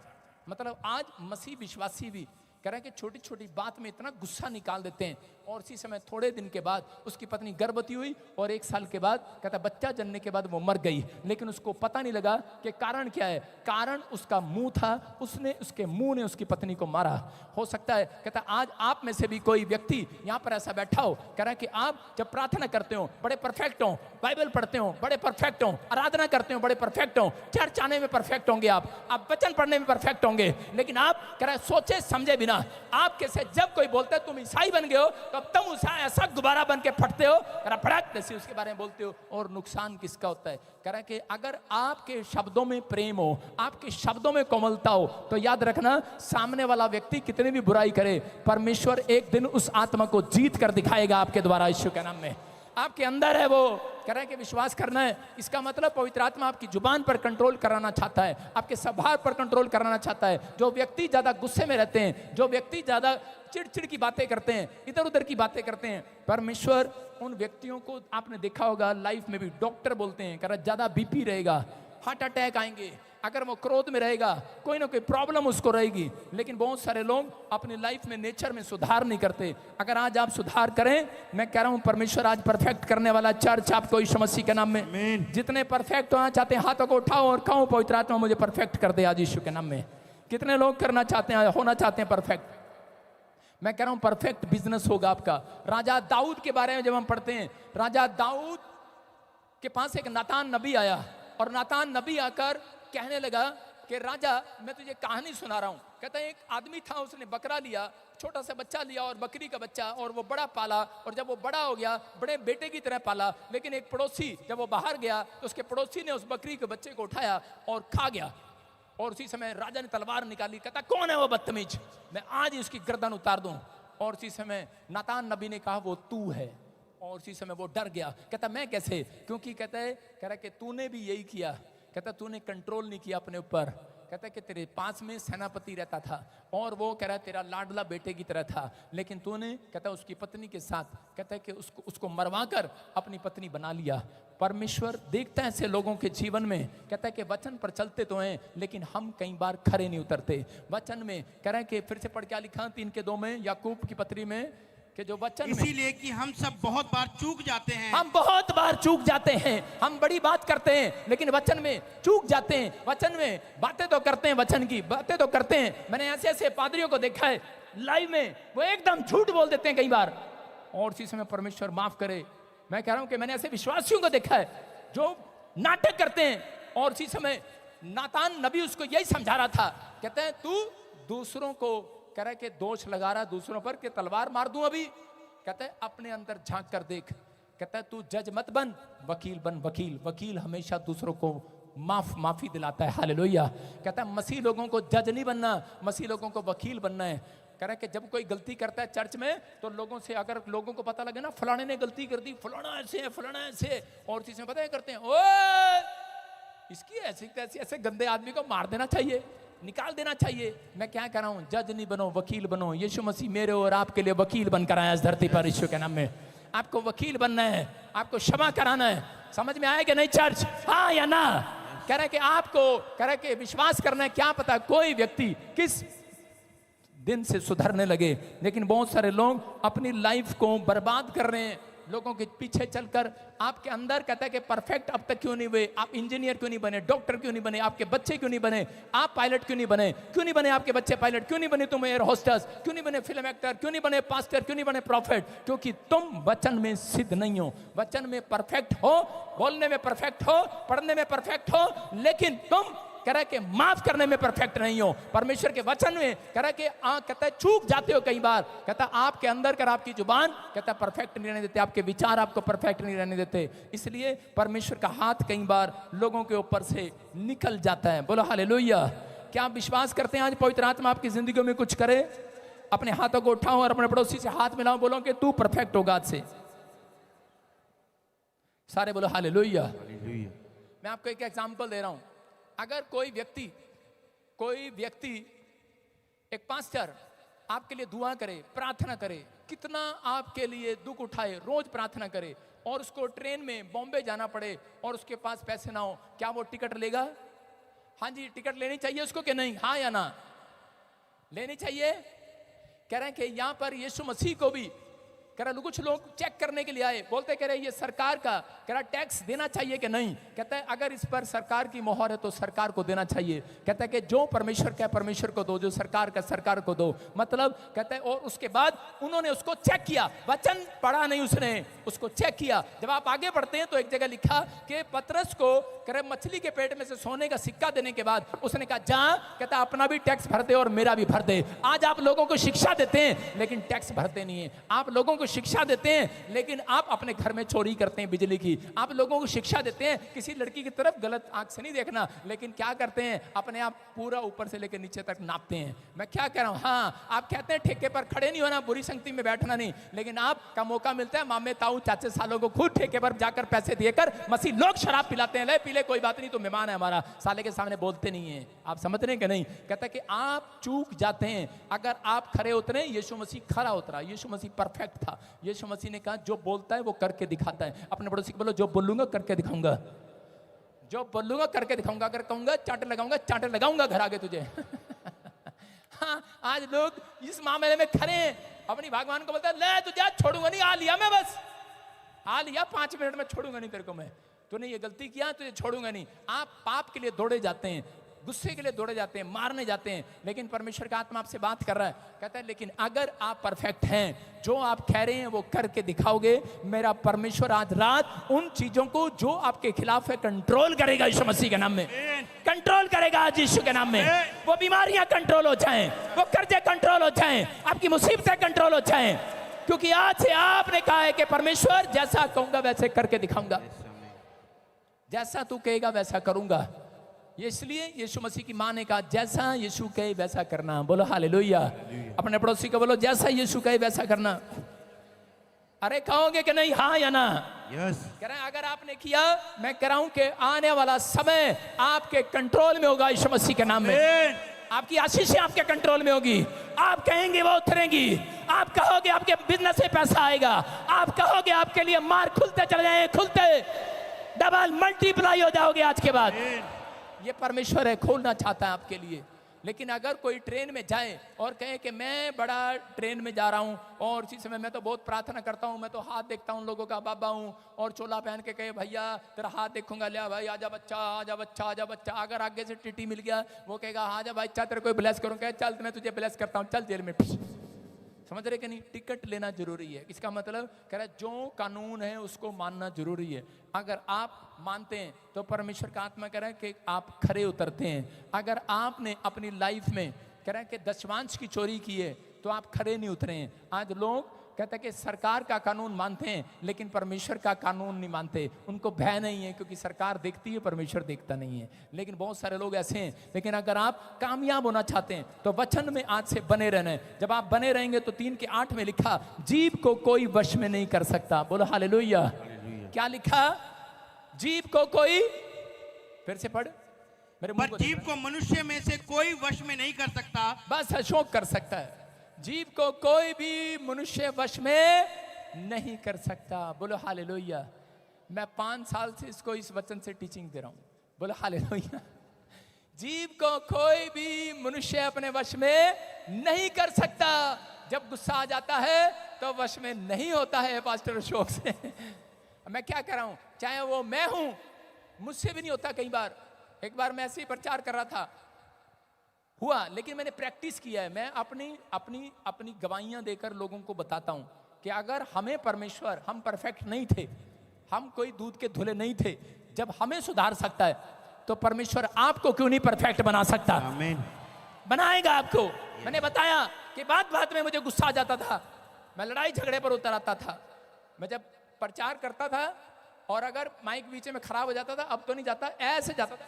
मतलब आज मसीह विश्वासी भी कह रहे हैं कि छोटी छोटी बात में इतना गुस्सा निकाल देते हैं। और इसी समय थोड़े दिन के बाद उसकी पत्नी गर्भवती हुई और 1 साल के बाद कहता बच्चा जन्मने के बाद वो मर गई, लेकिन उसको पता नहीं लगा कि कारण क्या है। कारण उसका मुंह था, उसके मुंह ने उसकी पत्नी को मारा। हो सकता है कहता आज आप में से भी कोई व्यक्ति यहाँ पर ऐसा बैठा हो, कह रहा है कि आप जब प्रार्थना करते हो बड़े परफेक्ट हो, बाइबल पढ़ते हो बड़े परफेक्ट हो, आराधना करते हो बड़े परफेक्ट हो, चर्च आने में परफेक्ट होंगे, आप वचन पढ़ने में परफेक्ट होंगे, लेकिन आप कह रहे सोचे समझे बिना आपके से जब कोई बोलता है तुम ईसाई बन गए हो, तो अब तुम ऐसा गुब्बारा बन के फटते हो, फड़क जैसे उसके बारे में बोलते हो। और नुकसान किसका होता है? कह रहा है कि अगर आपके शब्दों में प्रेम हो, आपके शब्दों में कोमलता हो, तो याद रखना सामने वाला व्यक्ति कितनी भी बुराई करे, परमेश्वर एक दिन उस आत्मा को जीत कर दिखाएगा आपके द्वारा, यीशु के नाम में। आपके अंदर है वो, कह रहा है कि विश्वास करना है। इसका मतलब पवित्र आत्मा आपकी जुबान पर कंट्रोल कराना चाहता है, आपके स्वभाव पर कंट्रोल कराना चाहता है। जो व्यक्ति ज्यादा गुस्से में रहते हैं, जो व्यक्ति ज्यादा चिड़चिड़ की बातें करते हैं, इधर उधर की बातें करते हैं, परमेश्वर उन व्यक्तियों को, आपने देखा होगा लाइफ में भी डॉक्टर बोलते हैं, कह रहा ज्यादा बीपी रहेगा, हार्ट अटैक आएंगे, अगर वो क्रोध में रहेगा कोई ना कोई प्रॉब्लम उसको रहेगी। लेकिन बहुत सारे लोग अपनी लाइफ में नेचर में सुधार नहीं करते। अगर आज आप सुधार करें, मैं कह रहा हूं परमेश्वर आज परफेक्ट करने वाला चर्च आपको यीशु मसीह के नाम में। जितने परफेक्ट होना चाहते हैं हाथों को उठाओ और कहो पवित्र आत्मा मुझे परफेक्ट कर दे आज यीशु के नाम में। कितने लोग करना चाहते हैं, होना चाहते हैं परफेक्ट? मैं कह रहा हूं परफेक्ट बिजनेस होगा आपका। राजा दाऊद के बारे में जब हम पढ़ते हैं, राजा दाऊद के पास एक नातान नबी आया और नातान नबी आकर कहने लगा कि राजा मैं तुझे कहानी सुना रहा हूं। कहता है एक आदमी था, उसने बकरा लिया, छोटा सा बच्चा लिया और बकरी का बच्चा, और वो बड़ा पाला, और जब वो बड़ा हो गया बड़े बेटे की तरह पाला। लेकिन एक पड़ोसी जब वो बाहर गया तो उसके पड़ोसी ने उस बकरी के बच्चे को उठाया और खा गया। और उसी समय राजा ने तलवार निकाली, कहता कौन है वो बदतमीज, मैं आज ही उसकी गर्दन उतार दूं। और उसी समय नातान नबी ने कहा वो तू है। और उसी समय वो डर गया, कहता मैं कैसे, क्योंकि कह रहा है कि तूने भी यही किया। कहता तूने कंट्रोल नहीं किया अपने ऊपर। कहता है कि तेरे पास में सेनापति रहता था और वो कह रहा है तेरा लाडला बेटे की तरह था, लेकिन तूने कहता है उसकी पत्नी के साथ कहता है कि उसको मरवा कर अपनी पत्नी बना लिया। परमेश्वर देखता है ऐसे लोगों के जीवन में, कहता है कि वचन पर चलते तो हैं लेकिन हम कई बार खरे नहीं उतरते वचन में। कह रहा है कि फिर से पढ़ क्या लिखा 3:2 में याकूब की पत्री में कि जो वचन में, इसीलिए कि हम सब बहुत बार चूक जाते हैं। हम बहुत बार चूक जाते हैं। हम बड़ी बात करते हैं लेकिन वचन में चूक जाते हैं। वचन में बातें तो करते हैं, वचन की बातें तो करते हैं। मैंने ऐसे ऐसे पादरियों को देखा है लाइव में, वो एकदम झूठ बोल देते हैं कई बार, और इसी समय परमेश्वर माफ करे। मैं कह रहा हूं कि मैंने ऐसे विश्वासियों को देखा है जो नाटक करते हैं। और इसी समय नातान नबी उसको यही समझा रहा था, कहते हैं तू दूसरों को कह रहा है कि दोष लगा रहा दूसरों पर कि तलवार मार दूं अभी। कहता है अपने अंदर झांक कर देख। कहता है तू जज मत बन, वकील बन। वकील हमेशा दूसरों को माफी दिलाता है। हालेलुया। कहता है मसीह लोगों को जज नहीं बनना, मसीह लोगों को वकील बनना है। कह रहा है कि जब कोई गलती करता है चर्च में तो लोगों से, अगर लोगों को पता लगे ना फलाने ने गलती कर दी, फलाना ऐसे है, फलाना ऐसे है, और चीजें पता है करते हैं ओए इसकी ऐसे गंदे आदमी को मार देना चाहिए, निकाल देना चाहिए। मैं क्या कह रहा हूं, जज नहीं बनो, वकील बनो। यीशु मसीह मेरे और आपके लिए वकील बनकर आया इस धरती पर यीशु के नाम में। आपको वकील बनना है, आपको क्षमा कराना है। समझ में आया कि नहीं चर्च? हाँ या ना? कह रहा है कि आपको कह रहा है कि विश्वास करना है। क्या पता कोई व्यक्ति किस दिन से सुधरने लगे, लेकिन बहुत सारे लोग अपनी लाइफ को बर्बाद कर रहे हैं लोगों के पीछे चलकर आपके अंदर कहता है कि परफेक्ट अब तक क्यों नहीं हुए, आप इंजीनियर क्यों नहीं बने, डॉक्टर क्यों नहीं बने, आपके बच्चे क्यों नहीं बने, आप पायलट क्यों नहीं बने आपके बच्चे पायलट, क्यों नहीं बने तुम एयर होस्टेस, क्यों नहीं बने फिल्म एक्टर, क्यों नहीं बने पास्टर, क्यों नहीं बने प्रॉफिट, क्योंकि तुम वचन में सिद्ध नहीं हो, वचन में परफेक्ट हो, बोलने में परफेक्ट हो, पढ़ने में परफेक्ट हो, लेकिन तुम कह रहा है कि माफ करने में परफेक्ट नहीं हो। परमेश्वर के वचन में कह रहा है कि कहता है चूक जाते हो कई बार, कहता आपके अंदर कर आपकी जुबान कहता परफेक्ट नहीं रहने देते, आपके विचार आपको परफेक्ट नहीं रहने देते, इसलिए परमेश्वर का हाथ कई बार लोगों के ऊपर से निकल जाता है। बोलो हालेलुया। क्या आप विश्वास करते हैं आज पवित्र आत्मा आपकी जिंदगी में कुछ करे? अपने हाथों को उठाओ और अपने पड़ोसी से हाथ मिलाओ, बोलो कि तू परफेक्ट होगा आज से। सारे बोलो हालेलुया। मैं आपको एक एग्जांपल दे रहा हूं। अगर कोई व्यक्ति एक पास्टर आपके लिए दुआ करे, प्रार्थना करे, कितना आपके लिए दुख उठाए, रोज प्रार्थना करे, और उसको ट्रेन में बॉम्बे जाना पड़े और उसके पास पैसे ना हो, क्या वो टिकट लेगा? हाँ जी, टिकट लेनी चाहिए उसको कि नहीं? हाँ या ना? लेनी चाहिए। कह रहे हैं कि यहां पर यीशु मसीह को भी कह रहा कुछ लोग चेक करने के लिए आए, बोलते कह रहे ये सरकार का कह रहा टैक्स देना चाहिए कि नहीं? कहता है अगर इस पर सरकार की मोहर है तो सरकार को देना चाहिए। कहता है कि जो परमेश्वर का परमेश्वर को दो, जो सरकार का सरकार को दो। मतलब कहता है, और उसके बाद उन्होंने उसको चेक किया, वचन पढ़ा नहीं उसने, उसको चेक किया। जब आप आगे बढ़ते हैं तो एक जगह लिखा कि पतरस को कह रहे मछली के पेट में से सोने का सिक्का देने के बाद उसने कहा जा, कहता अपना भी टैक्स भर दे और मेरा भी भर दे। आज आप लोगों को शिक्षा देते हैं लेकिन टैक्स भरते नहीं है, आप लोगों को शिक्षा देते हैं लेकिन आप अपने घर में चोरी करते हैं बिजली की, आप लोगों को शिक्षा देते हैं किसी लड़की की तरफ गलत आंख से नहीं देखना, लेकिन क्या करते हैं अपने आप पूरा ऊपर से लेकर नीचे तक नापते हैं। मैं क्या कह रहा हूं, हाँ आप कहते हैं ठेके पर खड़े नहीं होना, बुरी संगति में बैठना नहीं, लेकिन आपका मौका मिलता है मामे ताऊ चाचे सालों को खुद ठेके पर जाकर पैसे देकर मसीह लोग शराब पिलाते हैं, ले पीले कोई बात नहीं, तो मेहमान है हमारा, साले के सामने बोलते नहीं है। आप समझ रहे हैं कि नहीं? कहता कि आप चूक जाते हैं अगर आप खरे उतरे। यीशु मसीह खरा उतरा, यीशु मसीह परफेक्ट था। यीशु मसीह ने कहा जो बोलता है वो करके दिखाता है। अपने पड़ोसी को बोलो जो बोलूंगा करके दिखाऊंगा, जो बोलूंगा करके दिखाऊंगा, अगर कहूंगा चांटे लगाऊंगा, चांटे लगाऊंगा घर आगे तुझे। हाँ, आज लोग इस मामले में खरे हैं, अपनी भगवान को बोलता है ले तुझे छोड़ूंगा नहीं, आ लिया मैं, बस आ लिया, 5 मिनट में छोड़ूंगा नहीं तेरे को मैं, तूने ये गलती किया तुझे छोड़ूंगा नहीं। आप पाप के लिए दौड़े जाते हैं, गुस्से के लिए दौड़े जाते हैं, मारने जाते हैं, लेकिन परमेश्वर का आत्मा आपसे बात कर रहा है, कहता है लेकिन अगर आप परफेक्ट हैं, जो आप कह रहे हैं वो करके दिखाओगे, मेरा परमेश्वर आज रात उन चीजों को जो आपके खिलाफ है कंट्रोल करेगा यीशु मसीह के नाम में, कंट्रोल करेगा आज यीशु के नाम में। वो बीमारियां कंट्रोल हो जाएं, वो कर्जे कंट्रोल हो जाएं, आपकी मुसीबतें कंट्रोल हो जाएं, क्योंकि आज से आपने कहा है कि परमेश्वर जैसा कहूंगा वैसे करके दिखाऊंगा, जैसा तू कहेगा वैसा करूंगा। ये इसलिए यीशु मसीह की मां ने कहा जैसा यीशु कहे वैसा करना। बोलो हालेलुया। अपने पड़ोसी को बोलो जैसा यीशु कहे वैसा करना। अरे कहोगे कि नहीं हाँ या ना? यस। कह रहे हैं अगर आपने किया, मैं कह रहा हूं कि आने वाला समय आपके कंट्रोल में होगा यीशु मसीह के नाम में। आपकी आशीषें आपके कंट्रोल में होगी, आप कहेंगे वो उतरेंगी, आप कहोगे आपके बिजनेस में पैसा आएगा, आप कहोगे आपके लिए मार खुलते चले जाएंगे, खुलते डबल मल्टीप्लाई हो जाओगे आज के बाद। ये परमेश्वर है, खोलना चाहता है आपके लिए। लेकिन अगर कोई ट्रेन में जाए और कहे कि मैं बड़ा ट्रेन में जा रहा हूं और इसी समय मैं तो बहुत प्रार्थना करता हूं, मैं तो हाथ देखता हूं लोगों का बाबा हूं, और चोला पहन के कहे भैया तेरा हाथ देखूंगा, लिया भाई आजा बच्चा आजा बच्चा आजा बच्चा। अगर आगे से टीटी मिल गया वो कहेगा आजा भाई अच्छा तेरे को ब्लेस करूंगा, चल मैं तुझे ब्लेस करता हूं, चल जेल में। समझ रहे कि नहीं? टिकट लेना जरूरी है। इसका मतलब कह रहा है जो कानून है उसको मानना जरूरी है। अगर आप मानते हैं तो परमेश्वर का आत्मा कह रहा है कि आप खरे उतरते हैं। अगर आपने अपनी लाइफ में कह रहा है कि दशमांश की चोरी की है तो आप खरे नहीं उतरे हैं। आज लोग कहते हैं कि सरकार का कानून मानते हैं लेकिन परमेश्वर का कानून नहीं मानते, उनको भय नहीं है क्योंकि सरकार देखती है परमेश्वर देखता नहीं है। लेकिन बहुत सारे लोग ऐसे हैं। लेकिन अगर आप कामयाब होना चाहते हैं तो वचन में आज से बने रहना है। जब आप बने रहेंगे तो 3:8 में लिखा जीभ को कोई वश में नहीं कर सकता। बोलो हालेलुया। क्या लिखा? जीभ को कोई, फिर से पढ़ मेरे मुंह को। जीभ को मनुष्य में से कोई वश में नहीं कर सकता, बस अशोक कर सकता है। जीव को कोई भी मनुष्य वश में नहीं कर सकता। बोलो हालेलुया। मैं 5 साल से इसको इस वचन से टीचिंग दे रहा हूं। बोलो हालेलुया। जीव को कोई भी मनुष्य अपने वश में नहीं कर सकता। जब गुस्सा आ जाता है तो वश में नहीं होता है पास्टर अशोक से। मैं क्या कर रहा हूं, चाहे वो मैं हूं, मुझसे भी नहीं होता। कई बार, एक बार मैं ऐसे ही प्रचार कर रहा था, हुआ, लेकिन मैंने प्रैक्टिस किया है। मैं अपनी अपनी अपनी गवाहियां देकर लोगों को बताता हूं कि अगर हमें परमेश्वर, हम परफेक्ट नहीं थे, हम कोई दूध के धुले नहीं थे, जब हमें सुधार सकता है तो परमेश्वर आपको क्यों नहीं परफेक्ट बना सकता? आमीन। बनाएगा आपको। मैंने बताया कि बात बात में मुझे गुस्सा आ जाता था, मैं लड़ाई झगड़े पर उतर आता था। मैं जब प्रचार करता था और अगर माइक बीच में खराब हो जाता था, अब तो नहीं जाता, ऐसे जाता था,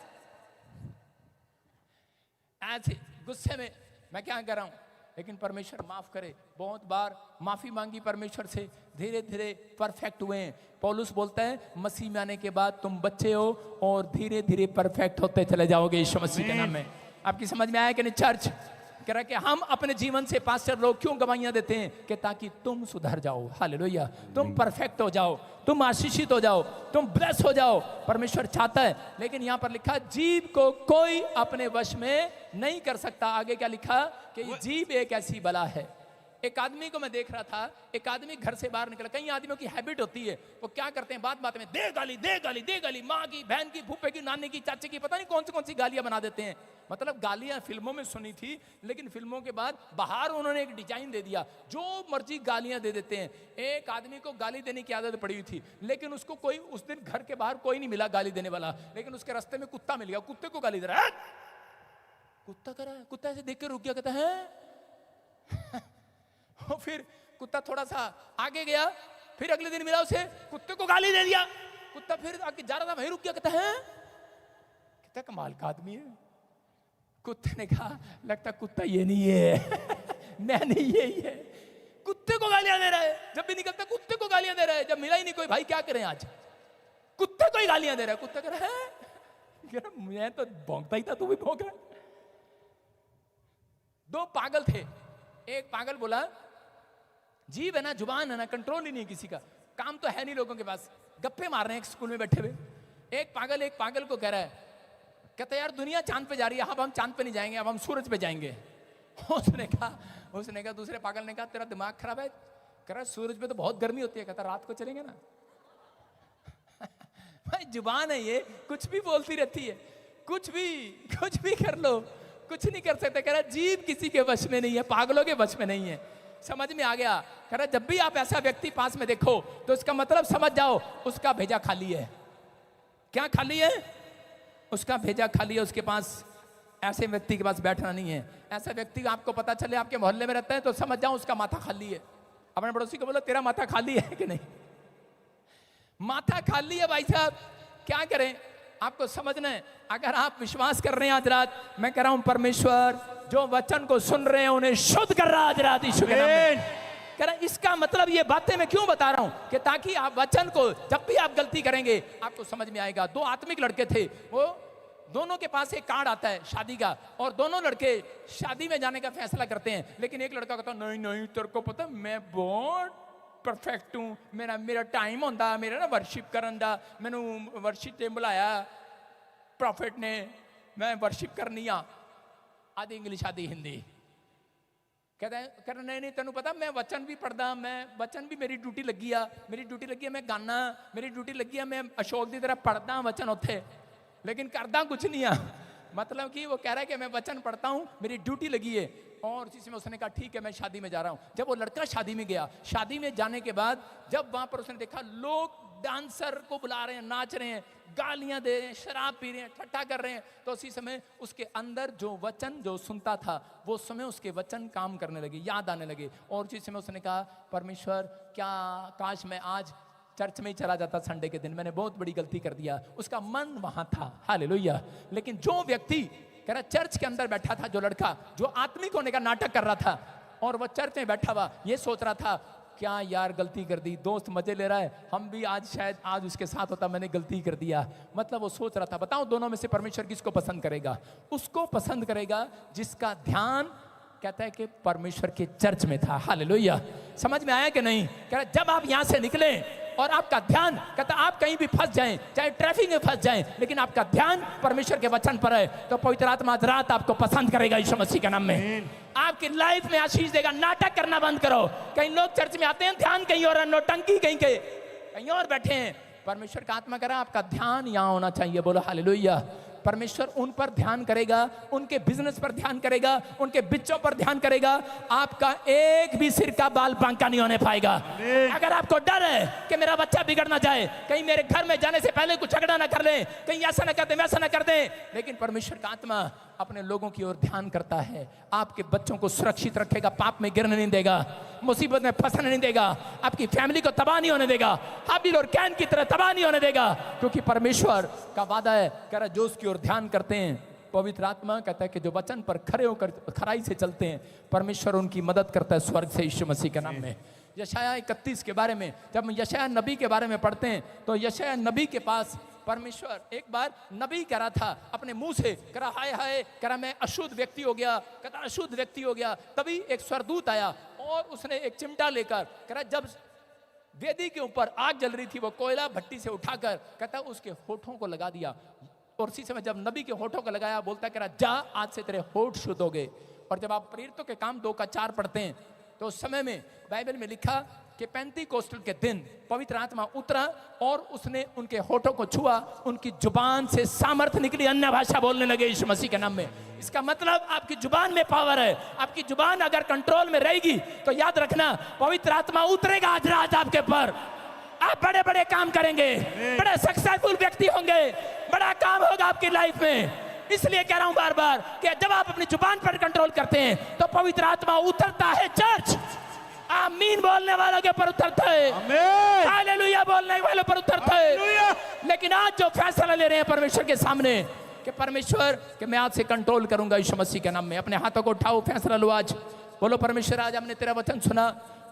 ऐसे गुस्से में। मैं क्या कर रहा हूं, लेकिन परमेश्वर माफ करे। बहुत बार माफी मांगी परमेश्वर से, धीरे धीरे परफेक्ट हुए हैं। पौलुस बोलता है मसीह में आने के बाद तुम बच्चे हो और धीरे धीरे परफेक्ट होते चले जाओगे यीशु मसीह के नाम में। आपकी समझ में आया कि नहीं चर्च? कह रहा कि हम अपने जीवन से पास्टर लोग क्यों गवाहियां देते हैं कि ताकि तुम सुधर जाओ, हालेलुया, तुम परफेक्ट हो जाओ, तुम आशीषित हो जाओ, तुम ब्लेस हो जाओ। परमेश्वर चाहता है, लेकिन यहां पर लिखा जीव को कोई अपने वश में नहीं कर सकता। आगे क्या लिखा कि जीव एक ऐसी बला है। एक आदमी को मैं देख रहा था, एक आदमी घर से बाहर निकला। कई आदमियों की हैबिट होती है, वो क्या करते हैं, बात बात में दे गाली दे गाली दे गाली, माँ की, बहन की, फूफे की, नानी की, चाचे की, पता नहीं कौन सी गालियां बना देते हैं। मतलब गालियां फिल्मों में सुनी थी, लेकिन फिल्मों के बाद बाहर उन्होंने एक डिजाइन दे दिया, जो मर्जी गालियां दे देते हैं। एक आदमी को गाली देने की आदत पड़ी हुई थी, लेकिन उसको कोई उस दिन घर के बाहर कोई नहीं मिला गाली देने वाला, लेकिन उसके रास्ते में कुत्ता मिल गया, कुत्ते को गाली दे रहा है। कुत्ता कर रहा है, कुत्ता ऐसे देख कर रुक गया, कहता है और फिर कुत्ता थोड़ा सा आगे गया, फिर अगले दिन मिला उसे, कुत्ते को गाली दे दिया। कुत्ता फिर आगे जा रहा था, वहीं रुक गया, कहता है, कहता कमाल का आदमी है। कुत्ते ने कहा लगता कुत्ता ये नहीं है मैं नहीं यही है। कुत्ते को गालियां दे रहा है, जब भी निकलता कुत्ते को गालियां दे रहा है। जब मिला ही नहीं कोई, भाई क्या करें आज, कुत्ते को ही गालियां दे रहा है। कुत्ता कह रहा है मैं तो भौंकता ही था, तू भी भौंक रहा। दो पागल थे, एक पागल बोला जीव है ना, जुबान है ना, कंट्रोल ही नहीं किसी का, काम तो है नहीं लोगों के पास, गप्पे मार रहे हैं स्कूल में बैठे हुए। एक पागल को कह रहा है, कहता है यार दुनिया चांद पे जा रही है, अब हम चांद पे नहीं जाएंगे, अब हम सूरज पे जाएंगे। उसने कहा दूसरे पागल ने कहा तेरा दिमाग खराब है, कह रहा सूरज पे तो बहुत गर्मी होती है, कहता रात को चलेंगे ना भाई जुबान है ये, कुछ भी बोलती रहती है, कुछ भी कर लो, कुछ नहीं कर सकते। कह रहा जीव किसी के वश में नहीं है, पागलों के वश में नहीं है। समझ में आ गया? कह रहा जब भी आप ऐसा व्यक्ति पास में देखो तो इसका मतलब समझ जाओ उसका भेजा खाली है। क्या खाली है? उसका भेजा खाली है, उसके पास ऐसे व्यक्ति के पास बैठना नहीं है। ऐसा व्यक्ति आपको पता चले आपके मोहल्ले में रहता है तो समझ जाओ उसका माथा खाली है। अपने पड़ोसी को बोलो तेरा माथा खाली है कि नहीं? माथा खाली है भाई साहब, क्या करें? आपको समझना है। अगर आप विश्वास कर रहे हैं आज रात, मैं कह रहा हूं परमेश्वर जो वचन को सुन रहे हैं उन्हें शुद्ध कर रहा है आज रात यीशु के नाम में। कह रहा इसका मतलब ये बातें मैं क्यों बता रहा हूं कि ताकि आप वचन को जब भी आप गलती करेंगे आपको समझ में आएगा। दो आत्मिक लड़के थे, वो दोनों के पास एक कार्ड आता है शादी का, और दोनों लड़के शादी में जाने का फैसला करते हैं। लेकिन एक लड़का कहता नहीं तेरे को पता मैं बहुत परफेक्ट हूं, मेरा टाइम होता, मेरा ना वर्शिप करन दा, मैनू वर्शिप ते बुलाया प्रॉफिट ने, मैं वर्शिप करनी आ। आधी इंग्लिश आधी हिंदी। कहता है नहीं तेनू पता मैं वचन भी पढ़दा, मैं वचन भी मेरी ड्यूटी लगी आ, मैं गाना, मेरी ड्यूटी लगी आ, मैं अशोक की तरह पढ़दा वचन उत्थे, लेकिन करदा कुछ नहीं आ। मतलब कि वो कह रहा है कि मैं वचन पढ़ता हूँ, मेरी ड्यूटी लगी है। और उसी में उसने कहा ठीक है मैं शादी में जा रहा हूँ। जब वो लड़का शादी में गया, शादी में जाने के बाद जब वहां पर उसने देखा लोग डांसर को बुला रहे हैं, नाच रहे हैं, गालियां दे रहे हैं, शराब पी रहे हैं, ठट्ठा कर रहे हैं, तो उसी समय उसके अंदर जो वचन जो सुनता था वो समय उसके वचन काम करने लगे, याद आने लगे। और उसी समय उसने कहा परमेश्वर क्या काश मैं आज चर्च में ही चला जाता संडे के दिन, मैंने बहुत बड़ी गलती कर दिया। उसका मन वहां था, हालेलुया। लेकिन जो व्यक्ति कह रहा चर्च के अंदर बैठा था, जो लड़का जो आत्मिक होने का नाटक कर रहा था, और वह चर्च में बैठा हुआ ये सोच रहा था क्या यार गलती कर दी, दोस्त मजे ले रहा है, हम भी आज शायद आज उसके साथ होता, मैंने गलती कर दिया। मतलब वो सोच रहा था। बताओ दोनों में से परमेश्वर किसको पसंद करेगा? उसको पसंद करेगा जिसका ध्यान कहता है कि परमेश्वर के चर्च में था, हालेलुया। समझ में आया कि नहीं? कह रहा जब आप यहां से निकले और आपका ध्यान, कहता आप कहीं भी फंस जाएं, चाहे ट्रैफिक में फंस जाएं, लेकिन आपका ध्यान परमेश्वर के वचन पर है, तो पवित्र आत्मा आज रात आपको पसंद करेगा यीशु मसीह के नाम में। आपकी लाइफ में आशीष देगा। नाटक करना बंद करो। कई लोग चर्च में आते हैं, ध्यान कहीं और है, नौटंकी कहीं और बैठे हैं। परमेश्वर का आत्मा कह रहा है आपका ध्यान यहां होना चाहिए। बोलो हालेलुया। परमेश्वर उन पर ध्यान करेगा, उनके बिजनेस पर ध्यान करेगा, उनके बच्चों पर ध्यान करेगा। आपका एक भी सिर का बाल बांका नहीं होने पाएगा। अगर आपको डर है कि मेरा बच्चा बिगड़ ना जाए, कहीं मेरे घर में जाने से पहले कुछ झगड़ा ना कर ले, कहीं ऐसा ना कर दे, वैसा ना कर दे, लेकिन परमेश्वर का आत्मा अपने लोगों की ओर ध्यान करता है। आपके बच्चों को सुरक्षित रखेगा, पाप में गिरने नहीं देगा, मुसीबत में फंसने नहीं देगा, आपकी फैमिली को तबाह नहीं होने देगा, हाबिल और कैन की तरह तबाह नहीं होने देगा, क्योंकि परमेश्वर का वादा है। कह रहा जो उसकी ओर ध्यान करते हैं, पवित्र आत्मा कहता है कि जो वचन पर खड़े होकर खराई से चलते हैं, परमेश्वर उनकी मदद करता है स्वर्ग से यीशु मसीह के नाम में। यशायाह 31 के बारे में जब हम यशायाह नबी के बारे में पढ़ते हैं, तो यशायाह नबी के पास परमेश्वर एक बार नबी कह रहा था अपने मुंह से, कह रहा हाय हाय, कह रहा मैं अशुद्ध व्यक्ति हो गया, कहता अशुद्ध व्यक्ति हो गया। तभी एक स्वर्गदूत आया और उसने एक चिमटा लेकर, कह रहा जब वेदी के ऊपर आग जल रही थी, वो कोयला भट्टी से उठाकर कहता उसके होठों को लगा दिया। और उसी समय जब नबी के होठों को लगाया, बोलता कह रहा जा आज से तेरे होठ शुद्ध हो गए। और जब आप प्रेरितों के काम 2:4 पढ़ते हैं, तो उस समय में बाइबल में लिखा कि पेंतीकोस्टल के दिन पवित्र आत्मा उतरा और उसने उनके होठों को छुआ, उनकी जुबान से सामर्थ्य निकली, अन्य भाषा बोलने लगे यीशु मसीह के नाम में। इसका मतलब आपकी जुबान में पावर है। आपकी जुबान अगर कंट्रोल में रहेगी तो याद रखना पवित्र आत्मा उतरेगा आज रात आपके ऊपर। आप बड़े बड़े काम करेंगे, बड़े सक्सेसफुल व्यक्ति होंगे, बड़ा काम होगा आपकी लाइफ में। इसलिए कह रहा हूं बार बार कि जब आप अपनी जुबान पर कंट्रोल करते हैं तो पवित्र आत्मा उतरता है। चर्च आमीन बोलने वालों के ऊपर उतरता है, हालेलुया बोलने वालों पर उतरता है। लेकिन आज जो फैसला ले रहे हैं परमेश्वर के सामने कि परमेश्वर कि मैं आज से कंट्रोल करूंगा यीशु मसीह के नाम में, अपने हाथों को उठाओ, फैसला लो आज। बोलो परमेश्वर आज हमने तेरा वचन सुना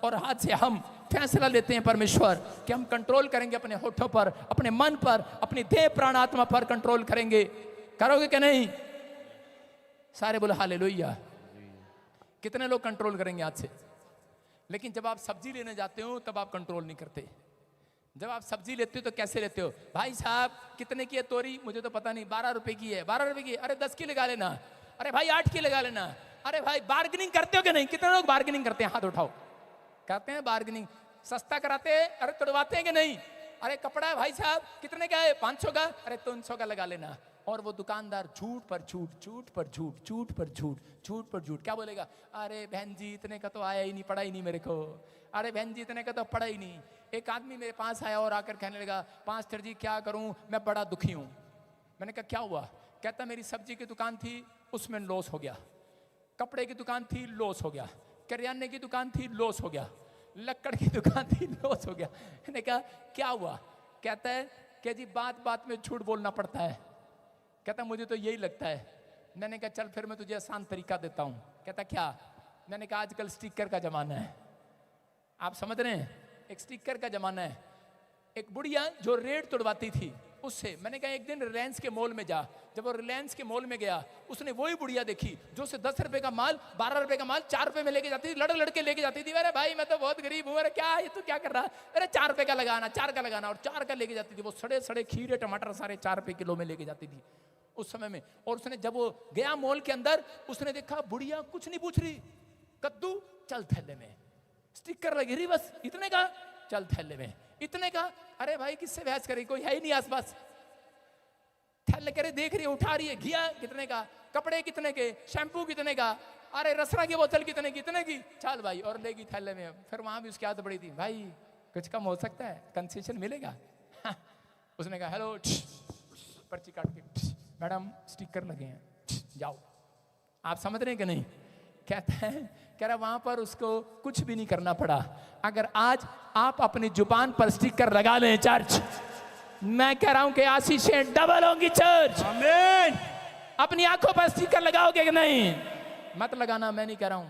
और आज से हम फैसला लेते हैं परमेश्वर कि हम कंट्रोल करेंगे अपने होठों पर, अपने मन पर, अपनी देह प्राण आत्मा पर कंट्रोल करेंगे। करोगे कि नहीं? सारे बोलो हालेलुया। कितने लोग कंट्रोल करेंगे आज से? लेकिन जब आप सब्जी लेने जाते हो तब आप कंट्रोल नहीं करते। जब आप सब्जी लेते हो तो कैसे लेते हो? भाई साहब कितने की है तोरी? मुझे तो पता नहीं, 12 रुपए की है। 12 रुपए की? अरे 10 की लगा लेना। अरे भाई 8 की लगा लेना। अरे भाई बार्गेनिंग करते हो कि नहीं? कितने लोग बार्गेनिंग करते हैं? हाथ उठाओ। करते हैं बार्गेनिंग? सस्ता कराते हैं? अरे तोड़वाते हैं कि नहीं? अरे कपड़ा है भाई साहब कितने का है? 500 का? अरे 300 का लगा लेना। और वो दुकानदार झूठ पर झूठ, झूठ पर झूठ, झूठ पर झूठ, झूठ पर झूठ। क्या बोलेगा? अरे बहन जी इतने का तो आया ही नहीं, पड़ा ही नहीं मेरे को। अरे बहन जी इतने का तो पड़ा ही नहीं। एक आदमी मेरे पास आया और आकर कहने लगा पास्टर जी क्या करूं, मैं बड़ा दुखी हूं। मैंने कहा क्या हुआ? कहता मेरी सब्जी की दुकान थी उसमें लॉस हो गया, कपड़े की दुकान थी लॉस हो गया, करियाने की दुकान थी लॉस हो गया, लक्कड़ की दुकान थी लॉस हो गया। मैंने कहा क्या हुआ? कहता है कि जी बात बात में झूठ बोलना पड़ता है। कहता मुझे तो यही लगता है। मैंने कहा चल फिर मैं तुझे आसान तरीका देता हूं। कहता क्या? मैंने कहा आजकल स्टिकर का जमाना है। आप समझ रहे हैं? एक स्टिकर का जमाना है। एक बुढ़िया जो रेट तोड़वाती थी उससे, मैंने कहा एक दिन रिलायंस के मॉल में जा। जब वो रिलायंस के मॉल में गया उसने वही बुढ़िया देखी जो से 10 रुपए का माल 12 रुपए का माल 4 रुपए में लेके जाती थी, लड़ लड़के लेके जाती थी। अरे भाई मैं तो बहुत गरीब हूँ, अरे क्या ये तो क्या कर रहा? अरे 4 रुपए का लगाना, 4 का लगाना, और 4 का लेके जाती थी। वो सड़े सड़े खीरे टमाटर सारे 4 रुपए किलो में लेके जाती थी उस समय में। और उसने जब वो गया मॉल के अंदर उसने देखा बुढ़िया कुछ नहीं पूछ रही, कद्दू चल थैले में, स्टिकर लगी रही बस इतने का, चल थैले में इतने का। अरे भाई किससे बहस करेगी, कोई है ही नहीं आसपास। थैले करे देख रही है, उठा रही है, घिया कितने का, कपड़े कितने के, शैम्पू कितने का, अरे रसना की बोतल कितने की, इतने की, चल भाई, और लेगी थैले में। फिर वहां भी उसकी आदत बड़ी थी, भाई कुछ कम हो सकता है, कंसेशन मिलेगा? उसने कहा हेलो, पर्ची काट के, मैडम स्टिकर लगे हैं, जाओ। आप समझ रहे हैं कि नहीं? कहता है कह रहा वहां पर उसको कुछ भी नहीं करना पड़ा। अगर आज आप अपनी जुबान पर स्टिकर लगा लें चर्च, मैं कह रहा हूं कि आशीषें डबल होंगी चर्च। आमीन। अपनी आंखों पर स्टिकर लगाओगे कि नहीं? मत लगाना, मैं नहीं कह रहा हूं,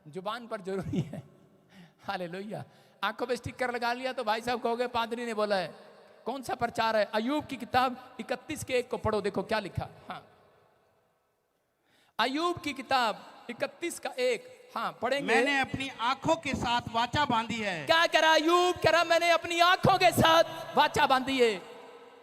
जुबान पर जरूरी है। हालेलुया। आंखों पे स्टिकर लगा लिया तो भाई साहब कहोगे पादरी ने बोला है। कौन सा प्रचार है? अय्यूब की किताब 31:1 को पढ़ो, देखो क्या लिखा। हाँ, अय्यूब की किताब 31:1, हाँ पढ़ेंगे। मैंने अपनी आंखों के साथ वाचा बांधी है। क्या करा अय्यूब? करा मैंने अपनी आंखों के साथ वाचा बांधी है।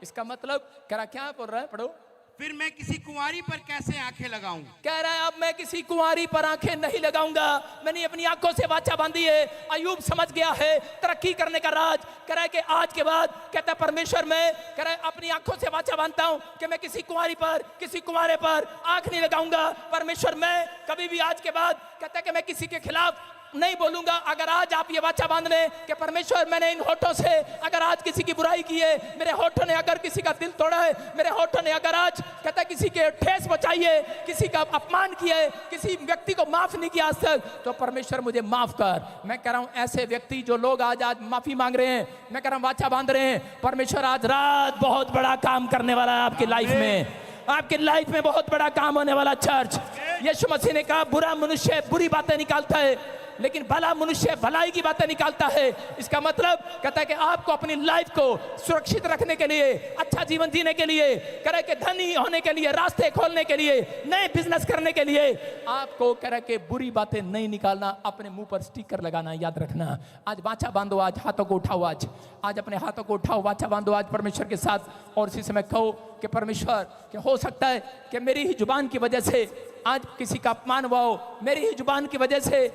इसका मतलब करा क्या बोल रहा है, पढ़ो। फिर मैं किसी कुंवारी पर कैसे आंखें लगाऊं? कह रहा है अब मैं किसी कुंवारी पर आंखें नहीं लगाऊंगा, मैंने अपनी आंखों से वाचा बांधी है। अय्यूब समझ गया है तरक्की करने का राज। कह रहा है कि आज के बाद कहता है परमेश्वर मैं कह रहा है अपनी आंखों से वाचा बांधता हूं कि मैं किसी कुंवारी पर किसी कुंवारे पर आंख नहीं लगाऊंगा। परमेश्वर मैं कभी भी आज के बाद कहता है कि मैं किसी के खिलाफ नहीं बोलूंगा। अगर आज आप ये वाचा बांध लें कि परमेश्वर मैंने इन होठों से अगर आज किसी की बुराई की है, मेरे होठों ने अगर किसी का दिल तोड़ा है, मेरे होठों ने अगर आज कहता है किसी के ठेस पहुंचाई है, किसी का अपमान किया है, किसी व्यक्ति को माफ नहीं किया आज तक, तो परमेश्वर मुझे माफ कर। मैं कह रहा हूं ऐसे व्यक्ति जो लोग आज आज माफी मांग रहे हैं, मैं कह रहा हूं वाचा बांध रहे हैं, परमेश्वर आज रात बहुत बड़ा काम करने वाला है आपकी लाइफ में। आपकी लाइफ में बहुत बड़ा काम होने वाला। चर्च, यीशु मसीह ने कहा बुरा मनुष्य बुरी बातें निकालता है लेकिन भला मनुष्य भलाई की बातें निकालता है। इसका मतलब कहता है कि आपको अपनी लाइफ को सुरक्षित रखने के लिए, अच्छा जीवन जीने के लिए, कह रहे कि धनी होने के लिए, रास्ते खोलने के लिए, नए बिजनेस करने के लिए आपको कह रहे कि बुरी बातें नहीं निकालना, अपने मुंह पर स्टिकर लगाना याद रखना। आज वाचा बांधो, आज हाथों को उठाओ, आज अपने हाथों को उठाओ, वाचा बांधो आज परमेश्वर के साथ। और इसी समय कहो कि परमेश्वर कि हो सकता है कि मेरी ही जुबान की वजह से आज किसी का अपमान हुआ हो, मेरी ही जुबान की वजह से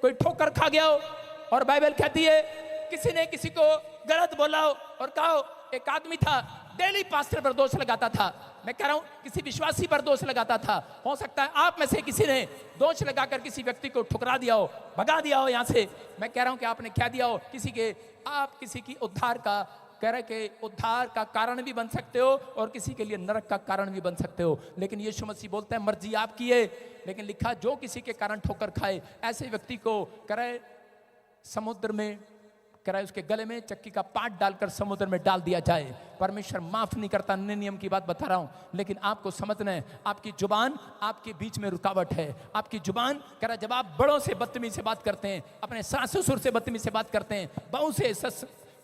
कोई ठोकर खा गया हो। और बाइबल कहती है किसी ने किसी को गलत बोला हो और कहा हो। एक आदमी था डेली पास्टर पर दोष लगाता था, मैं कह रहा हूं किसी विश्वासी पर दोष लगाता था। हो सकता है आप में से किसी ने दोष लगाकर किसी व्यक्ति को ठुकरा दिया हो, भगा दिया हो यहां से। मैं कह रहा हूं कि आपने क्या दिया हो किसी के, आप किसी की उद्धार का कह रहे कि उद्धार का कारण भी बन सकते हो और किसी के लिए नरक का कारण भी बन सकते हो। लेकिन यीशु मसीह बोलते हैं मर्जी आपकी है, लेकिन लिखा जो किसी के कारण ठोकर खाए ऐसे व्यक्ति को कह रहे समुद्र में कह रहा है उसके गले में चक्की का पाट डालकर समुद्र में डाल दिया जाए। परमेश्वर माफ नहीं करता, नियम की बात बता रहा हूं, लेकिन आपको समझना है आपकी जुबान आपके बीच में रुकावट है। आपकी जुबान कह रहा जब आप बड़ों से बदतमीजी से बात करते हैं, अपने सास ससुर से बदतमीजी से बात करते हैं, बहू से,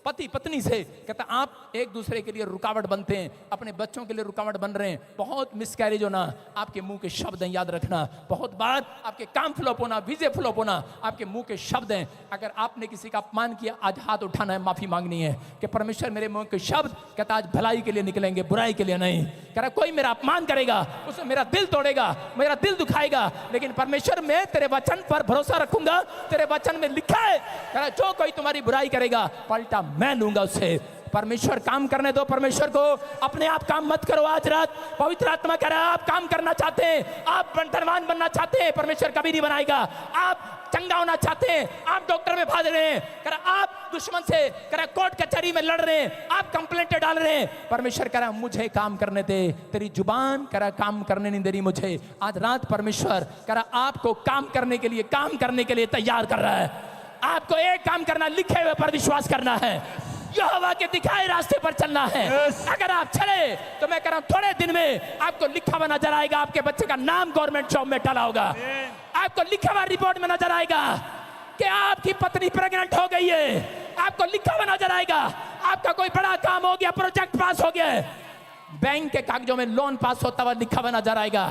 पति पत्नी से, कहता आप एक दूसरे के लिए रुकावट बनते हैं, अपने बच्चों के लिए रुकावट बन रहे हैं। बहुत मिसकैरेज होना आपके मुंह के शब्द हैं, याद रखना। बहुत बार आपके काम फ्लॉप होना, वीजे फ्लॉप होना आपके मुंह के शब्द हैं। अगर आपने किसी का अपमान किया आज हाथ उठाना है, माफी मांगनी है कि परमेश्वर मेरे मुंह के शब्द कहता आज भलाई के लिए निकलेंगे, बुराई के लिए नहीं। कह रहा कोई मेरा अपमान करेगा उसमें मेरा दिल तोड़ेगा, मेरा दिल दुखाएगा, लेकिन परमेश्वर मैं तेरे वचन पर भरोसा रखूंगा। तेरे वचन में लिखा है कह रहा जो कोई तुम्हारी बुराई करेगा पलटा मैं लूंगा उससे। परमेश्वर काम करने दो, परमेश्वर को अपने आप काम मत करो। आज रात पवित्र आत्मा कह रहा है आप काम करना चाहते हैं, आप धनवान बनना चाहते हैं, परमेश्वर कभी नहीं बनाएगा। आप चंगा होना चाहते हैं, आप डॉक्टर में भाग रहे हैं, कह रहा आप दुश्मन से कह रहा कोर्ट कचहरी में लड़ रहे हैं, आप कंप्लेंट डाल रहे हैं, परमेश्वर कह रहा मुझे काम करने दे। तेरी जुबान कह रहा काम करने नहीं दे रही मुझे। आज रात परमेश्वर कह रहा आपको काम करने के लिए तैयार कर रहा है। आपको एक काम करना, लिखे हुए पर विश्वास करना है, यहोवा के दिखाए रास्ते पर चलना है। अगर आप चले तो मैं कह रहा हूं थोड़े दिन में आपको लिखा हुआ नजर आएगा, आपके बच्चे का नाम गवर्नमेंट जॉब में डाला होगा। आपको लिखा हुआ रिपोर्ट में नजर आएगा कि आपकी पत्नी प्रेग्नेंट हो गई है। आपको लिखा हुआ नजर आएगा आपका कोई बड़ा काम हो गया, प्रोजेक्ट पास हो गया, बैंक के कागजों में लोन पास होता हुआ लिखा हुआ नजर आएगा।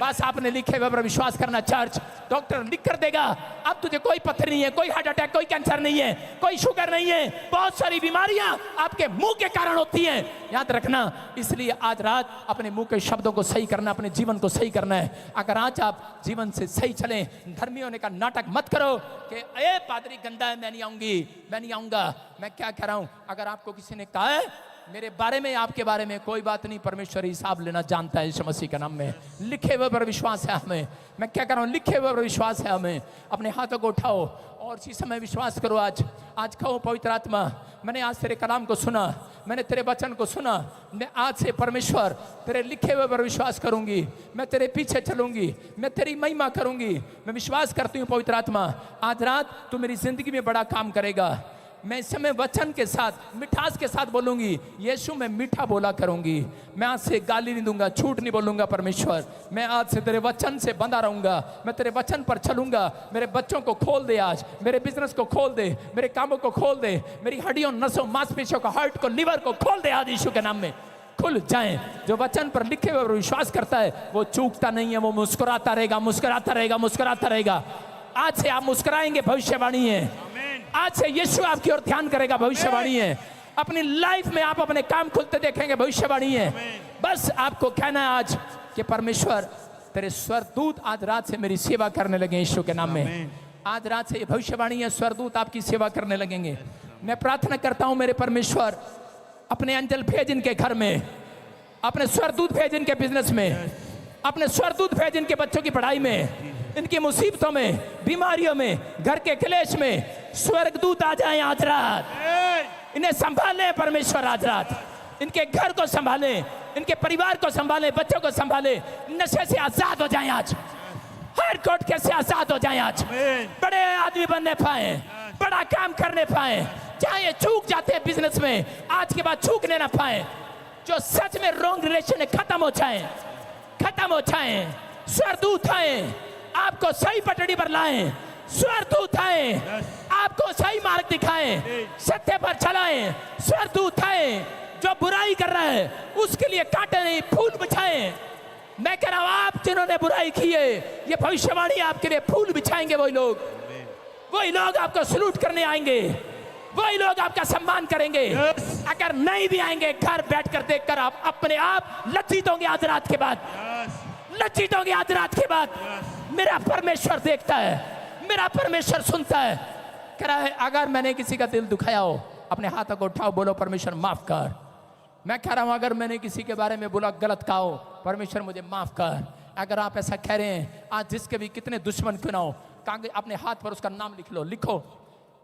बस आपने लिखे हुए पर विश्वास करना। चर्च, डॉक्टर लिख कर देगा अब तुझे कोई पत्थर नहीं है, कोई हार्ट अटैक, कोई कैंसर नहीं है, कोई शुगर नहीं है। बहुत सारी बीमारियां आपके मुंह के कारण होती हैं, याद रखना। इसलिए आज रात अपने मुंह के शब्दों को सही करना, अपने जीवन को सही करना है। अगर आज आप जीवन से सही चलें, धर्मी होने का नाटक मत करो कि ए पादरी गंदा है मैं नहीं आऊंगी, मैं नहीं आऊंगा। मैं क्या कह रहा हूं, अगर आपको किसी ने कहा है मेरे बारे में, आपके बारे में, कोई बात नहीं, परमेश्वर हिसाब लेना जानता है। यीशु मसीह के नाम में लिखे हुए पर विश्वास है हमें। मैं क्या कर रहा हूं, लिखे हुए पर विश्वास है हमें। अपने हाथों को उठाओ और इसी समय विश्वास करो। आज कहो पवित्र आत्मा मैंने आज तेरे कलाम को सुना, मैंने तेरे वचन को सुना, मैं आज से परमेश्वर तेरे लिखे हुए पर विश्वास करूंगी, मैं तेरे पीछे चलूंगी, मैं तेरी महिमा करूंगी। मैं विश्वास करती हूँ पवित्र आत्मा आज रात तू मेरी जिंदगी में बड़ा काम करेगा। मैं इस समय वचन के साथ, मिठास के साथ बोलूंगी। यीशु मैं मीठा बोला करूंगी, मैं आज से गाली नहीं दूंगा, झूठ नहीं बोलूंगा। परमेश्वर मैं आज से तेरे वचन से बंधा रहूंगा, मैं तेरे वचन पर चलूंगा। मेरे बच्चों को खोल दे, आज मेरे बिजनेस को खोल दे, मेरे कामों को खोल दे, मेरी हड्डियों, नसों, मांसपेशियों को, हार्ट को, लिवर को खोल दे आज यीशु के नाम में। खुल जाएं। जो वचन पर लिखे हुए विश्वास करता है वो चूकता नहीं है, वो मुस्कुराता रहेगा, मुस्कुराता रहेगा, मुस्कुराता रहेगा। आज से आप मुस्कुराएंगे, भविष्यवाणी है। आज से यीशु आपकी ओर ध्यान करेगा, भविष्यवाणी है। अपनी लाइफ में आप अपने काम खुलते देखेंगे, भविष्यवाणी है। बस आपको कहना है आज कि परमेश्वर तेरे स्वर्गदूत आज रात से मेरी सेवा करने लगे यीशु के नाम में। आज रात से ये भविष्यवाणी है, स्वर्गदूत आपकी सेवा करने लगेंगे। मैं प्रार्थना करता हूं मेरे परमेश्वर, अपने अंजल भेज इनके घर में, अपने स्वर्गदूत भेज इनके बिजनेस में, अपने स्वर्गदूत भेज इनके बच्चों की पढ़ाई में, इनकी मुसीबतों में, बीमारियों में, घर के क्लेश में। स्वर्गदूत आ जाएं आज रात, इन्हें संभालें परमेश्वर आज रात। इनके घर को संभालें, इनके परिवार को संभालें, बच्चों को संभालें। नशे से आजाद हो जाएं आज, हर कोटके से आजाद हो जाएं आज, बड़े आदमी बनने पाए, बड़ा काम करने पाए। जहां ये चूक जाते हैं बिजनेस में, आज के बाद चूकने ना पाए। जो सच में रॉन्ग रिलेशन है खत्म हो जाए, खत्म हो जाए। स्वर्गदूत आए, आपको सही पटड़ी पर लाएं। स्वर्गदूत आए, आपको सही मार्ग दिखाएं, सत्य पर चलाएं। स्वर्गदूत आए, जो बुराई कर रहा है उसके लिए कांटे नहीं फूल बिछाएं। मैं कह रहा हूं आप जिन्होंने बुराई की है, ये भविष्यवाणी आपके लिए फूल बिछाएंगे। वही लोग आपको सलूट करने आएंगे, वही लोग आपका सम्मान करेंगे। अगर नहीं भी आएंगे, घर बैठकर देखकर आप अपने आप लज्जित होंगे आज रात के बाद, लज्जित होंगे आज रात के बाद। मेरा परमेश्वर देखता है, मेरा परमेश्वर सुनता है। कह रहा है अगर मैंने किसी का दिल दुखाया हो, अपने हाथों को उठाओ, बोलो परमेश्वर माफ कर। मैं कह रहा हूं अगर मैंने किसी के बारे में बोला गलत कहा हो, परमेश्वर मुझे माफ कर। अगर आप ऐसा कह रहे हैं, आज जिसके भी कितने दुश्मन क्यों ना हो, कागज अपने हाथ पर उसका नाम लिख लो, लिखो,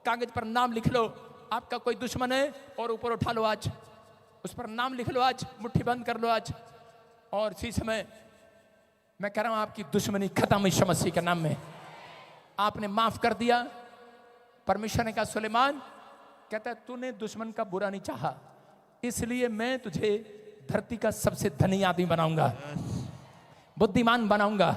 कागज पर नाम लिख लो। आपका कोई दुश्मन है और ऊपर उठा लो आज, उस पर नाम लिख लो आज, मुट्ठी बंद कर लो आज। और इसी समय मैं कह रहा हूं आपकी दुश्मनी खत्म यीशु मसीह के नाम में। आपने माफ कर दिया। परमेश्वर ने कहा सुलेमान, कहता है तूने दुश्मन का बुरा नहीं चाहा, इसलिए मैं तुझे धरती का सबसे धनी आदमी बनाऊंगा, बुद्धिमान बनाऊंगा।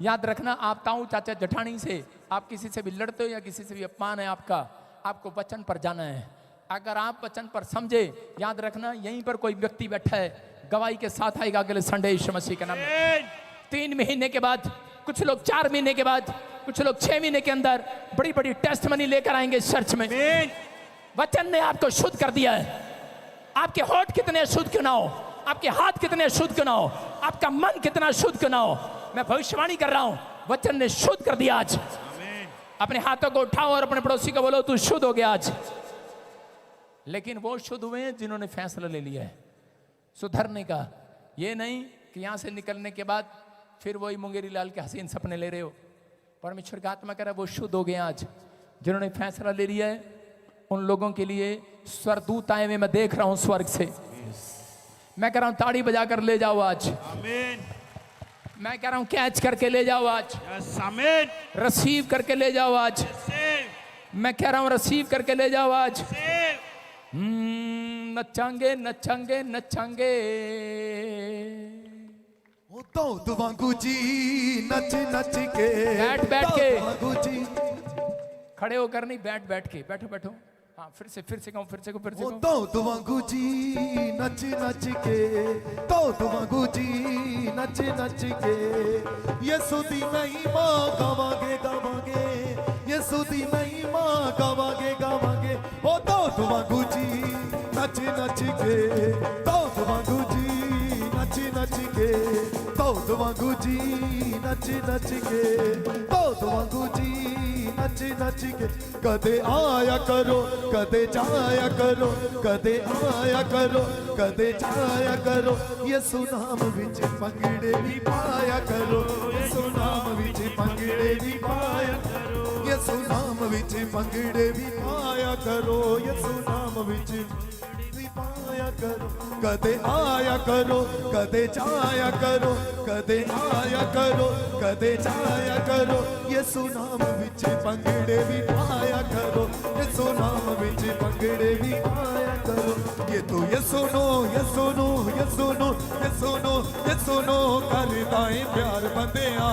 याद रखना, आप ताऊ चाचा जठानी से आप किसी से भी लड़ते हो या किसी से भी अपमान है आपका, आपको वचन पर जाना है। अगर आप वचन पर समझे, याद रखना यहीं पर कोई व्यक्ति बैठा है, गवाही के साथ आएगा अगले संडे यीशु मसीह के नाम में। 3 महीने के बाद, कुछ लोग 4 महीने के बाद, कुछ लोग 6 महीने के अंदर बड़ी बड़ी टेस्टमनी लेकर आएंगे चर्च में। वचन ने आपको शुद्ध कर दिया है। आपके होठ कितने शुद्ध क्यों ना हो, आपके हाथ कितने शुद्ध क्यों ना हो, आपका मन कितना शुद्ध क्यों ना हो, मैं भविष्यवाणी कर रहा हूं, वचन ने शुद्ध कर दिया आज। अपने हाथों को उठाओ और अपने पड़ोसी को बोलो तू शुद्ध हो गया आज। लेकिन वो शुद्ध हुए हैं जिन्होंने फैसला ले लिया है सुधरने का। ये नहीं कि यहां से निकलने के बाद फिर वही मुंगेरी लाल के हसीन सपने ले रहे हो। परमेश्वर का आत्मा कह रहा है वो शुद्ध हो गए आज जिन्होंने फैसला ले लिया है। उन लोगों के लिए स्वर्गदूत आए हुए मैं देख रहा हूं स्वर्ग से। मैं कह रहा हूं ताड़ी बजाकर ले जाओ आज। आमीन। मैं कह रहा हूं कैच करके ले जाओ आज। आमीन। रिसीव करके ले जाओ आज। मैं कह रहा हूं रिसीव करके ले जाओ आज। नचांगे नचांगे नचांगे तो वांगू जी नच नच के, बैठ बैठ के, वांगू जी खड़े होकर नहीं, बैठ बैठ के, बैठो बैठो। हाँ फिर से कहूँ, फिर से कहूँ। तो वांगू जी नच नच के, तो वांगू जी नच नच के, यीशु दी महिमा गावांगे गावांगे, यीशु दी महिमा गावांगे गावांगे। ओ तो वांगू जी नच नच के, तो वांगू जी नच नच के, तो वांगू जी नच नच के, तो वांगू जी नच नच के। कदे आया करो कदे जाया करो, कदे आया करो कदे जाया करो, यीशु नाम विच पंगड़े भी पाया करो, यीशु नाम विच पंगड़े भी पाया करो, यीशु नाम विच पंगड़े भी पाया करो, यीशु नाम विच पाया करो। कदे आया करो कदे जाया करो, कदे आया करो कदे जाया करो, यीशु नाम विच पंगड़े भी पाया करो, यीशु नाम विच पंगड़े भी पाया करो। ये तो ये सुनो ये सुनो ये सुनो ये सुनो ये सुनो करदा है प्यार बंदिया।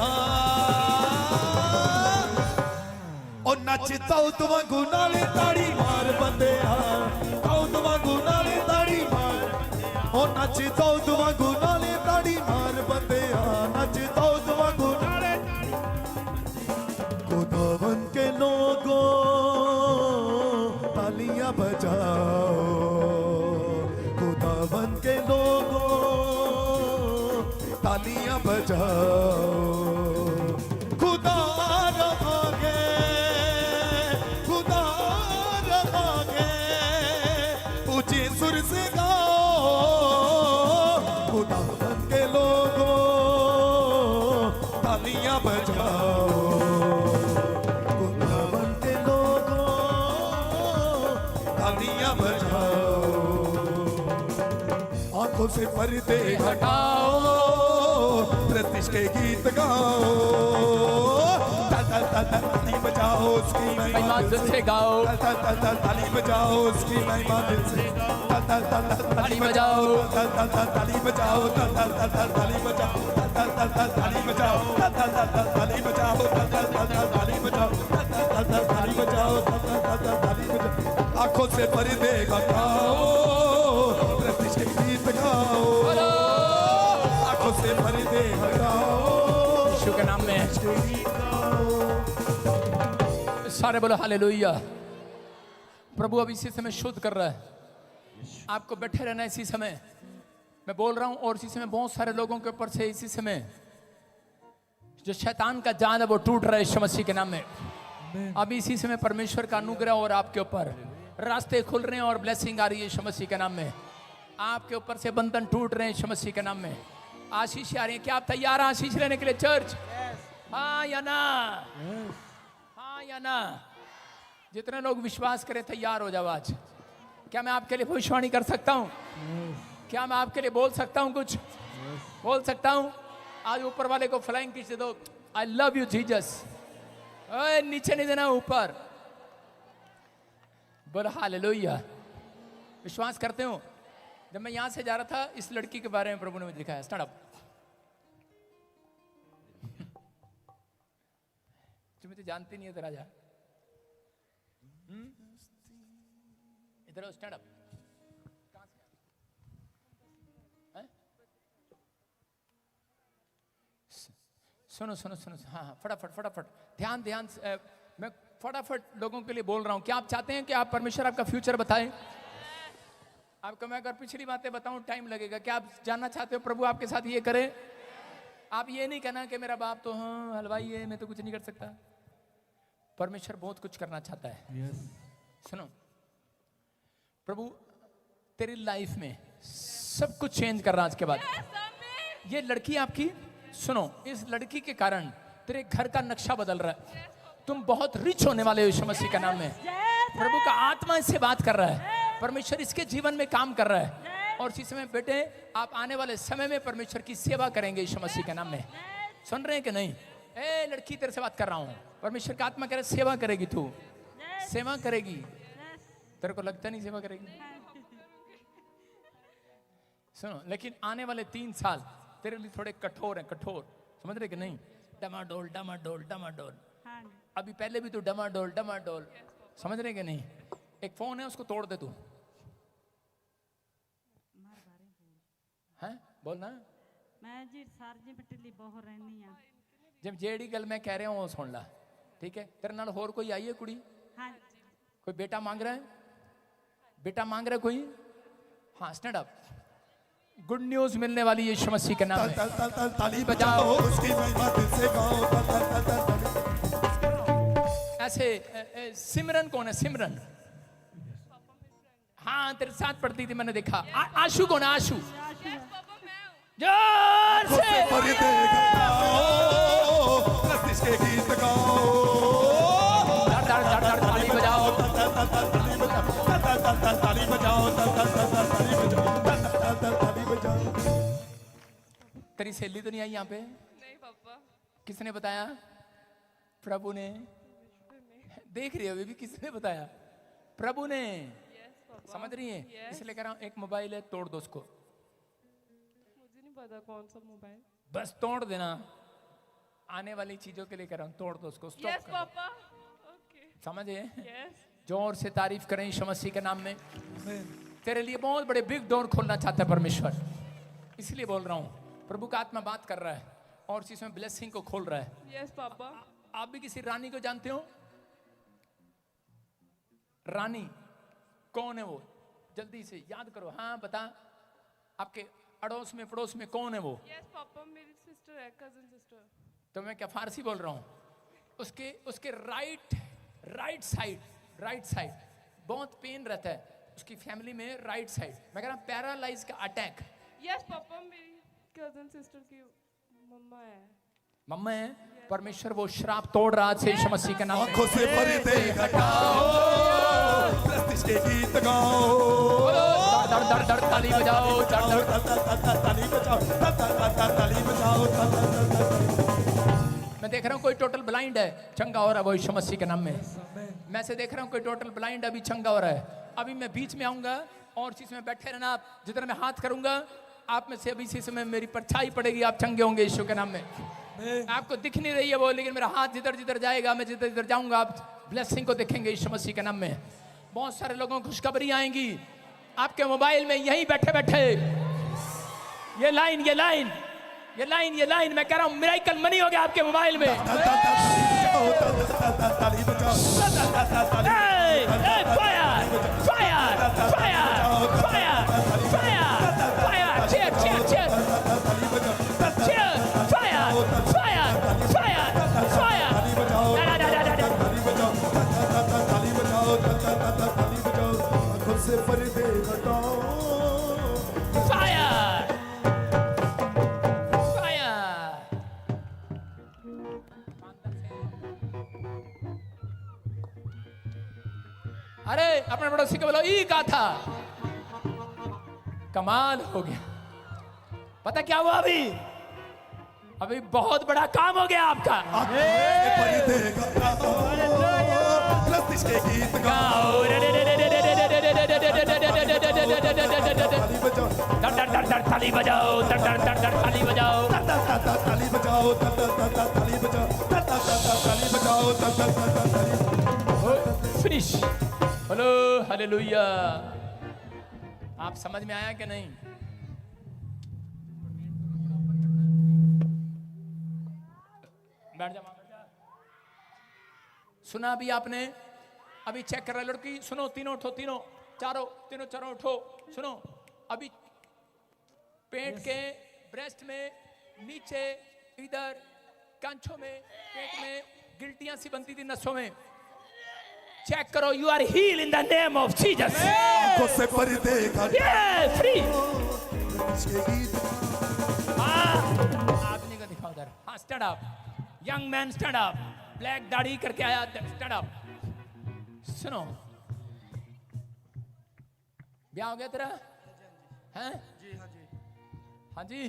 ओ नचदा तू वांगू नाले ताड़ी मार बंदिया, तू वांगू नाले ताड़ी मार, ओ नचदा तू वांगू नाले ताड़ी मार बंदिया, नचदा तू वांगू नाले खुद तालियां बजाओ। खुदा रहांगे, खुदा रहांगे, ऊंचे सुर से गाओ। खुदा के लोगों तालियां बजाओ। खुदा के लोगों तालियां बजाओ। आंखों से पर्दे हटाओ, प्रतिष्ठ के गीत गाओ। ताली बजाओ उसकी महिमा दिल से गाओ, ताली बजाओ उसकी महिमा दिल से। ताली बजाओ, ताली बजाओ, ताली बजाओ, ताली बजाओ, ताली बजाओ, ताली बजाओ, ताली बजाओ, ताली बजाओ। आंखों से पर्दे हटाओ, प्रतिष्ठ के गीत गाओ। आंखों से पर्दे हटाओ, यीशु के नाम में सारे बोलो हालेलुया। प्रभु अब इसी समय शुद्ध कर रहा है आपको। बैठे रहना इसी समय मैं बोल रहा हूं, और इसी समय बहुत सारे लोगों के ऊपर से इसी समय जो शैतान का जाल है वो टूट रहा है यीशु मसीह के नाम में। अभी इसी समय परमेश्वर का अनुग्रह और आपके ऊपर रास्ते खुल रहे हैं और ब्लेसिंग आ रही है यीशु मसीह के नाम में। आपके ऊपर से बंधन टूट रहे हैं यीशु मसीह के नाम में। आशीष आ रही है। क्या आप तैयार हैं आशीष लेने के लिए चर्च? हाँ या ना? हाँ या ना? जितने लोग विश्वास करें तैयार हो जाओ आज। क्या मैं आपके लिए भविष्यवाणी कर सकता हूँ? क्या मैं आपके लिए बोल सकता हूँ? कुछ बोल सकता हूँ? आज ऊपर वाले को फ्लाइंग किस दे दो, आई लव यू जीसस। नीचे नहीं देना, ऊपर बोल हालेलुया। विश्वास करते हो? जब मैं यहां से जा रहा था इस लड़की के बारे में प्रभु ने मुझे दिखाया। Stand up. जो मुझे जानती नहीं है तेरा जा, इधर स्टैंड अप। कहां से हैं? सुनो सुनो सुनो, हाँ हाँ, फटाफट फटाफट, ध्यान ध्यान से, मैं फटाफट लोगों के लिए बोल रहा हूं। क्या आप चाहते हैं कि आप परमेश्वर आपका फ्यूचर बताएं? आपको मैं अगर पिछली बातें बताऊं टाइम लगेगा। क्या आप जानना चाहते हो प्रभु आपके साथ ये करे? आप ये नहीं कहना कि मेरा बाप तो हाँ हलवाई है, मैं तो कुछ नहीं कर सकता। परमेश्वर बहुत कुछ करना चाहता है। सुनो, प्रभु तेरी लाइफ में सब कुछ चेंज कर रहा है आज के बाद। ये लड़की आपकी, सुनो, इस लड़की के कारण तेरे घर का नक्शा बदल रहा है। तुम बहुत रिच होने वाले हो यीशु मसीह के नाम में। प्रभु का आत्मा इससे बात कर रहा है। परमेश्वर इसके जीवन में काम कर रहा है। और इसी समय बेटे आप आने वाले समय में परमेश्वर की सेवा करेंगे यीशु मसीह के नाम में। सुन रहे हैं कि नहीं? ए लड़की, तेरे से बात कर रहा हूँ। परमेश्वर का आत्मा कह रहा है सेवा करेगी तू, सेवा करेगी। तेरे को लगता नहीं सेवा करेगी? सुनो, लेकिन आने वाले 3 साल तेरे लिए थोड़े कठोर हैं, कठोर। समझ रहे कि नहीं? डमाडोल डमाडोल डमाडोल। अभी पहले भी तू डमाडोल डमाडोल। समझ रहे कि नहीं? एक फोन है उसको तोड़ दे तू। हैं बोलना। मैं जी सारजी बटली बहुत रहनी है। जब जेड़ी गल मैं कह रहा हूँ वो सुन ला, ठीक है? तेरे नाल होर कोई आई है कुड़ी? हाँ। कोई बेटा मांग रहा है? बेटा मांग रहा है कोई? हाँ, स्टैंड अप। गुड न्यूज मिलने वाली है यीशु मसीह के नाम में। ताली बजाओ उसकी महिमा दिल से गाओ। ऐसे सिमरन कौन है? सिमरन, हाँ तेरे साथ पढ़ती थी, मैंने देखा। आशु कौन है? आशु। जोर से पर्दे हटाओ, प्रतिष्ठ के गीत गाओ। ताली बजाओ, ताली बजाओ, ताली बजाओ। तेरी सहेली तो नहीं आई यहाँ पे? नहीं पापा। किसने बताया? प्रभु ने। देख रही है अभी, किसने बताया? प्रभु ने। समझ रही है? इसलिए कह रहा हूँ, एक मोबाइल है, तोड़ दो उसको। मुझे नहीं पता कौन सा मोबाइल। बस तोड़ देना। आने वाली चीजों के लिए कह रहा हूँ, तोड़ दो उसको, स्टॉप यस कर दो। पापा। ओके। समझे? यस। जोर से तारीफ करें यीशु मसीह के नाम में। तेरे लिए बहुत बड़े बिग डोर खोलना चाहता है परमेश्वर, इसलिए बोल रहा हूँ। प्रभु का आत्मा बात कर रहा है और इसमें ब्लेसिंग को खोल रहा है। Yes papa. आप भी किसी रानी को जानते हो? रानी कौन है वो? जल्दी से याद करो। हाँ बता। आपके अड़ोस में पड़ोस में कौन है वो? यस पापा, मेरी सिस्टर है, कजन सिस्टर। तो मैं क्या फारसी बोल रहा हूँ? उसके राइट साइड बहुत पेन रहता है उसकी फैमिली में, राइट साइड। मैं कह रहा हूँ पैरालाइज का अटैक। यस पापा, मेरी कजन सिस्टर की मम्मा है। मम्मा है, परमेश्वर वो श्राप तोड़ रहा है यीशु मसीह के नाम में। आंखों से पर्दे हटाओ, प्रस्तिश के गीत गाओ, दर दर दर ताली बजाओ, दर दर ताली बजाओ, ताली बजाओ। मैं देख रहा हूँ कोई टोटल ब्लाइंड है, चंगा हो रहा है वो यीशु मसीह के नाम में। मैं से देख रहा हूँ कोई टोटल ब्लाइंड अभी चंगा हो रहा है। अभी मैं बीच में आऊंगा और चीज में बैठे रहना आप। जिधर मैं हाथ करूंगा आप में से अभी इसी समय मेरी परछाई पड़ेगी, आप चंगे होंगे यीशु के नाम में। आपको दिख नहीं रही है वो, लेकिन मेरा हाथ जिधर जिधर जाएगा, मैं जिधर जिधर जाऊंगा, आप ब्लेसिंग को देखेंगे यीशु मसीह के नाम में। बहुत सारे लोगों को खुशखबरी आएंगी आपके मोबाइल में, यहीं बैठे बैठे। ये लाइन मैं कह रहा हूँ मिरेकल मनी हो गया आपके मोबाइल में। आंखों से पर्दे हटाओ, अरे अपने पड़ोसी को बोलो ई का था। कमाल हो गया। पता क्या हुआ? अभी बहुत बड़ा काम हो गया आपका। पर्दे हटाओ, प्रस्तिश के गीत गाओ, ताली बजाओ, ताली बजाओ। ताली बजाओ, ताली बजाओ, फिनिश। Hello hallelujah. आप समझ में आया कि नहीं? बैठ जा। सुना अभी आपने? अभी चेक कर रहा है लड़की। सुनो, तीनों उठो, चारों उठो। सुनो, अभी पेट के ब्रेस्ट में, नीचे, इधर कांछों में, पेट में गिल्टियां सी बनती थी नसों में। चेक करो, you are heal in the name of Jesus. आंखों से पर्दे हटाओ, फ्री। प्रस्तिश के गीत आदमी को दिखाओ उधर। हाँ, stand up young man, stand up. Black दाढ़ी करके आया, स्टैंड अप। सुनो, ब्याह हो गया तेरा? हैं? हाँ जी।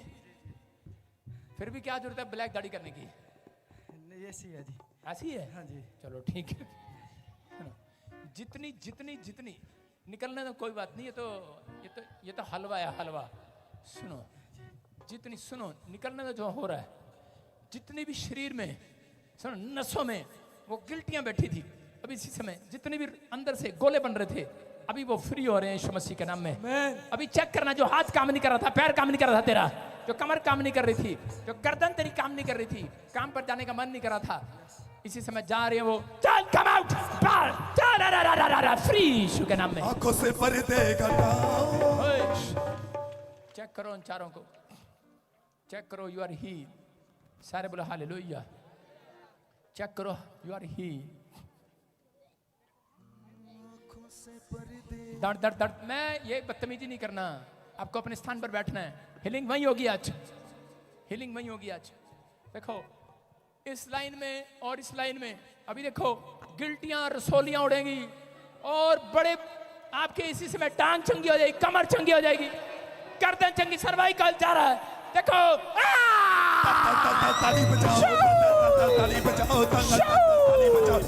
फिर भी क्या जरूरत है ब्लैक दाढ़ी करने की? ऐसी है जी। ऐसी है? हाँ जी। चलो ठीक है। जितनी निकलने तो कोई बात नहीं। ये तो हलवा है, हलवा। सुनो, निकलने तो जो हो रहा है, जितनी भी शरीर में, सुनो, नसों में वो गिल्टियां बैठी थी, अभी इसी समय जितने भी अंदर से गोले बन रहे थे, अभी वो फ्री हो रहे हैं यीशु मसीह के नाम में। अभी चेक करना, जो हाथ काम नहीं कर रहा था, पैर काम नहीं कर रहा था तेरा, जो कमर काम नहीं कर रही थी, जो गर्दन तेरी काम नहीं कर रही थी, काम पर जाने का मन नहीं कर रहा था, इसी समय जा रही है वो। चल, कम आउट, फ्री यीशु के नाम में। आंखों से पर्दे हटाओ, चेक करो उन चारों को, चेक करो, यू आर हील। सारे बोलो हालेलुया। चेक करो, यू आर हील। दर्द। मैं ये बदतमीजी नहीं करना, आपको अपने स्थान पर बैठना है। हीलिंग वहीं होगी आज, हीलिंग वहीं होगी आज। देखो, इस लाइन में और इस लाइन में अभी देखो गिल्टियां, रसोलियां उड़ेंगी और बड़े आपके इसी समय टांग चंगी हो जाएगी, कमर चंगी हो जाएगी, गर्दन चंगी, सर्वाइकल जा रहा है। देखो, ताली बजाओ, ताली बजाओ, ताली बजाओ,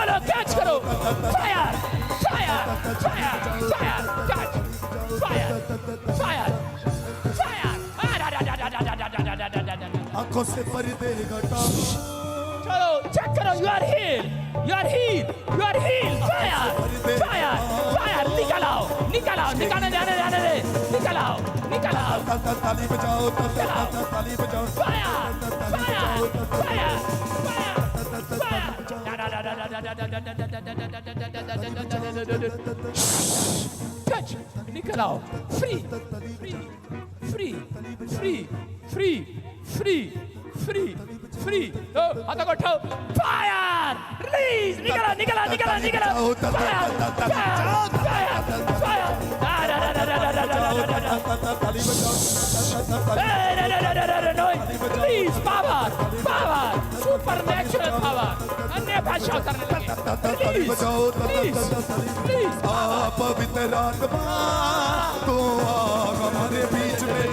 लो कैच करो, fire fire fire fire fire fire fire. आंखों से पर्दे हटाओ, चलो चेक करो, you are heal, you are heal, you are heal. Fire fire fire, निकल आओ, निकालने जाने दे, निकल आओ। ताली बजाओ, ताली बजाओ, fire fire fire fire fire. Touch, निकल आओ, free free free free free free free free, हाथों को उठाओ, फायर, रिलीज, निकला निकला निकला निकला, fire fire fire, release, power power, supernatural power, अन्य भाषा करने लगे, रिलीज रिलीज रिलीज, पवित्र आत्मा तो आ हमारे बीच में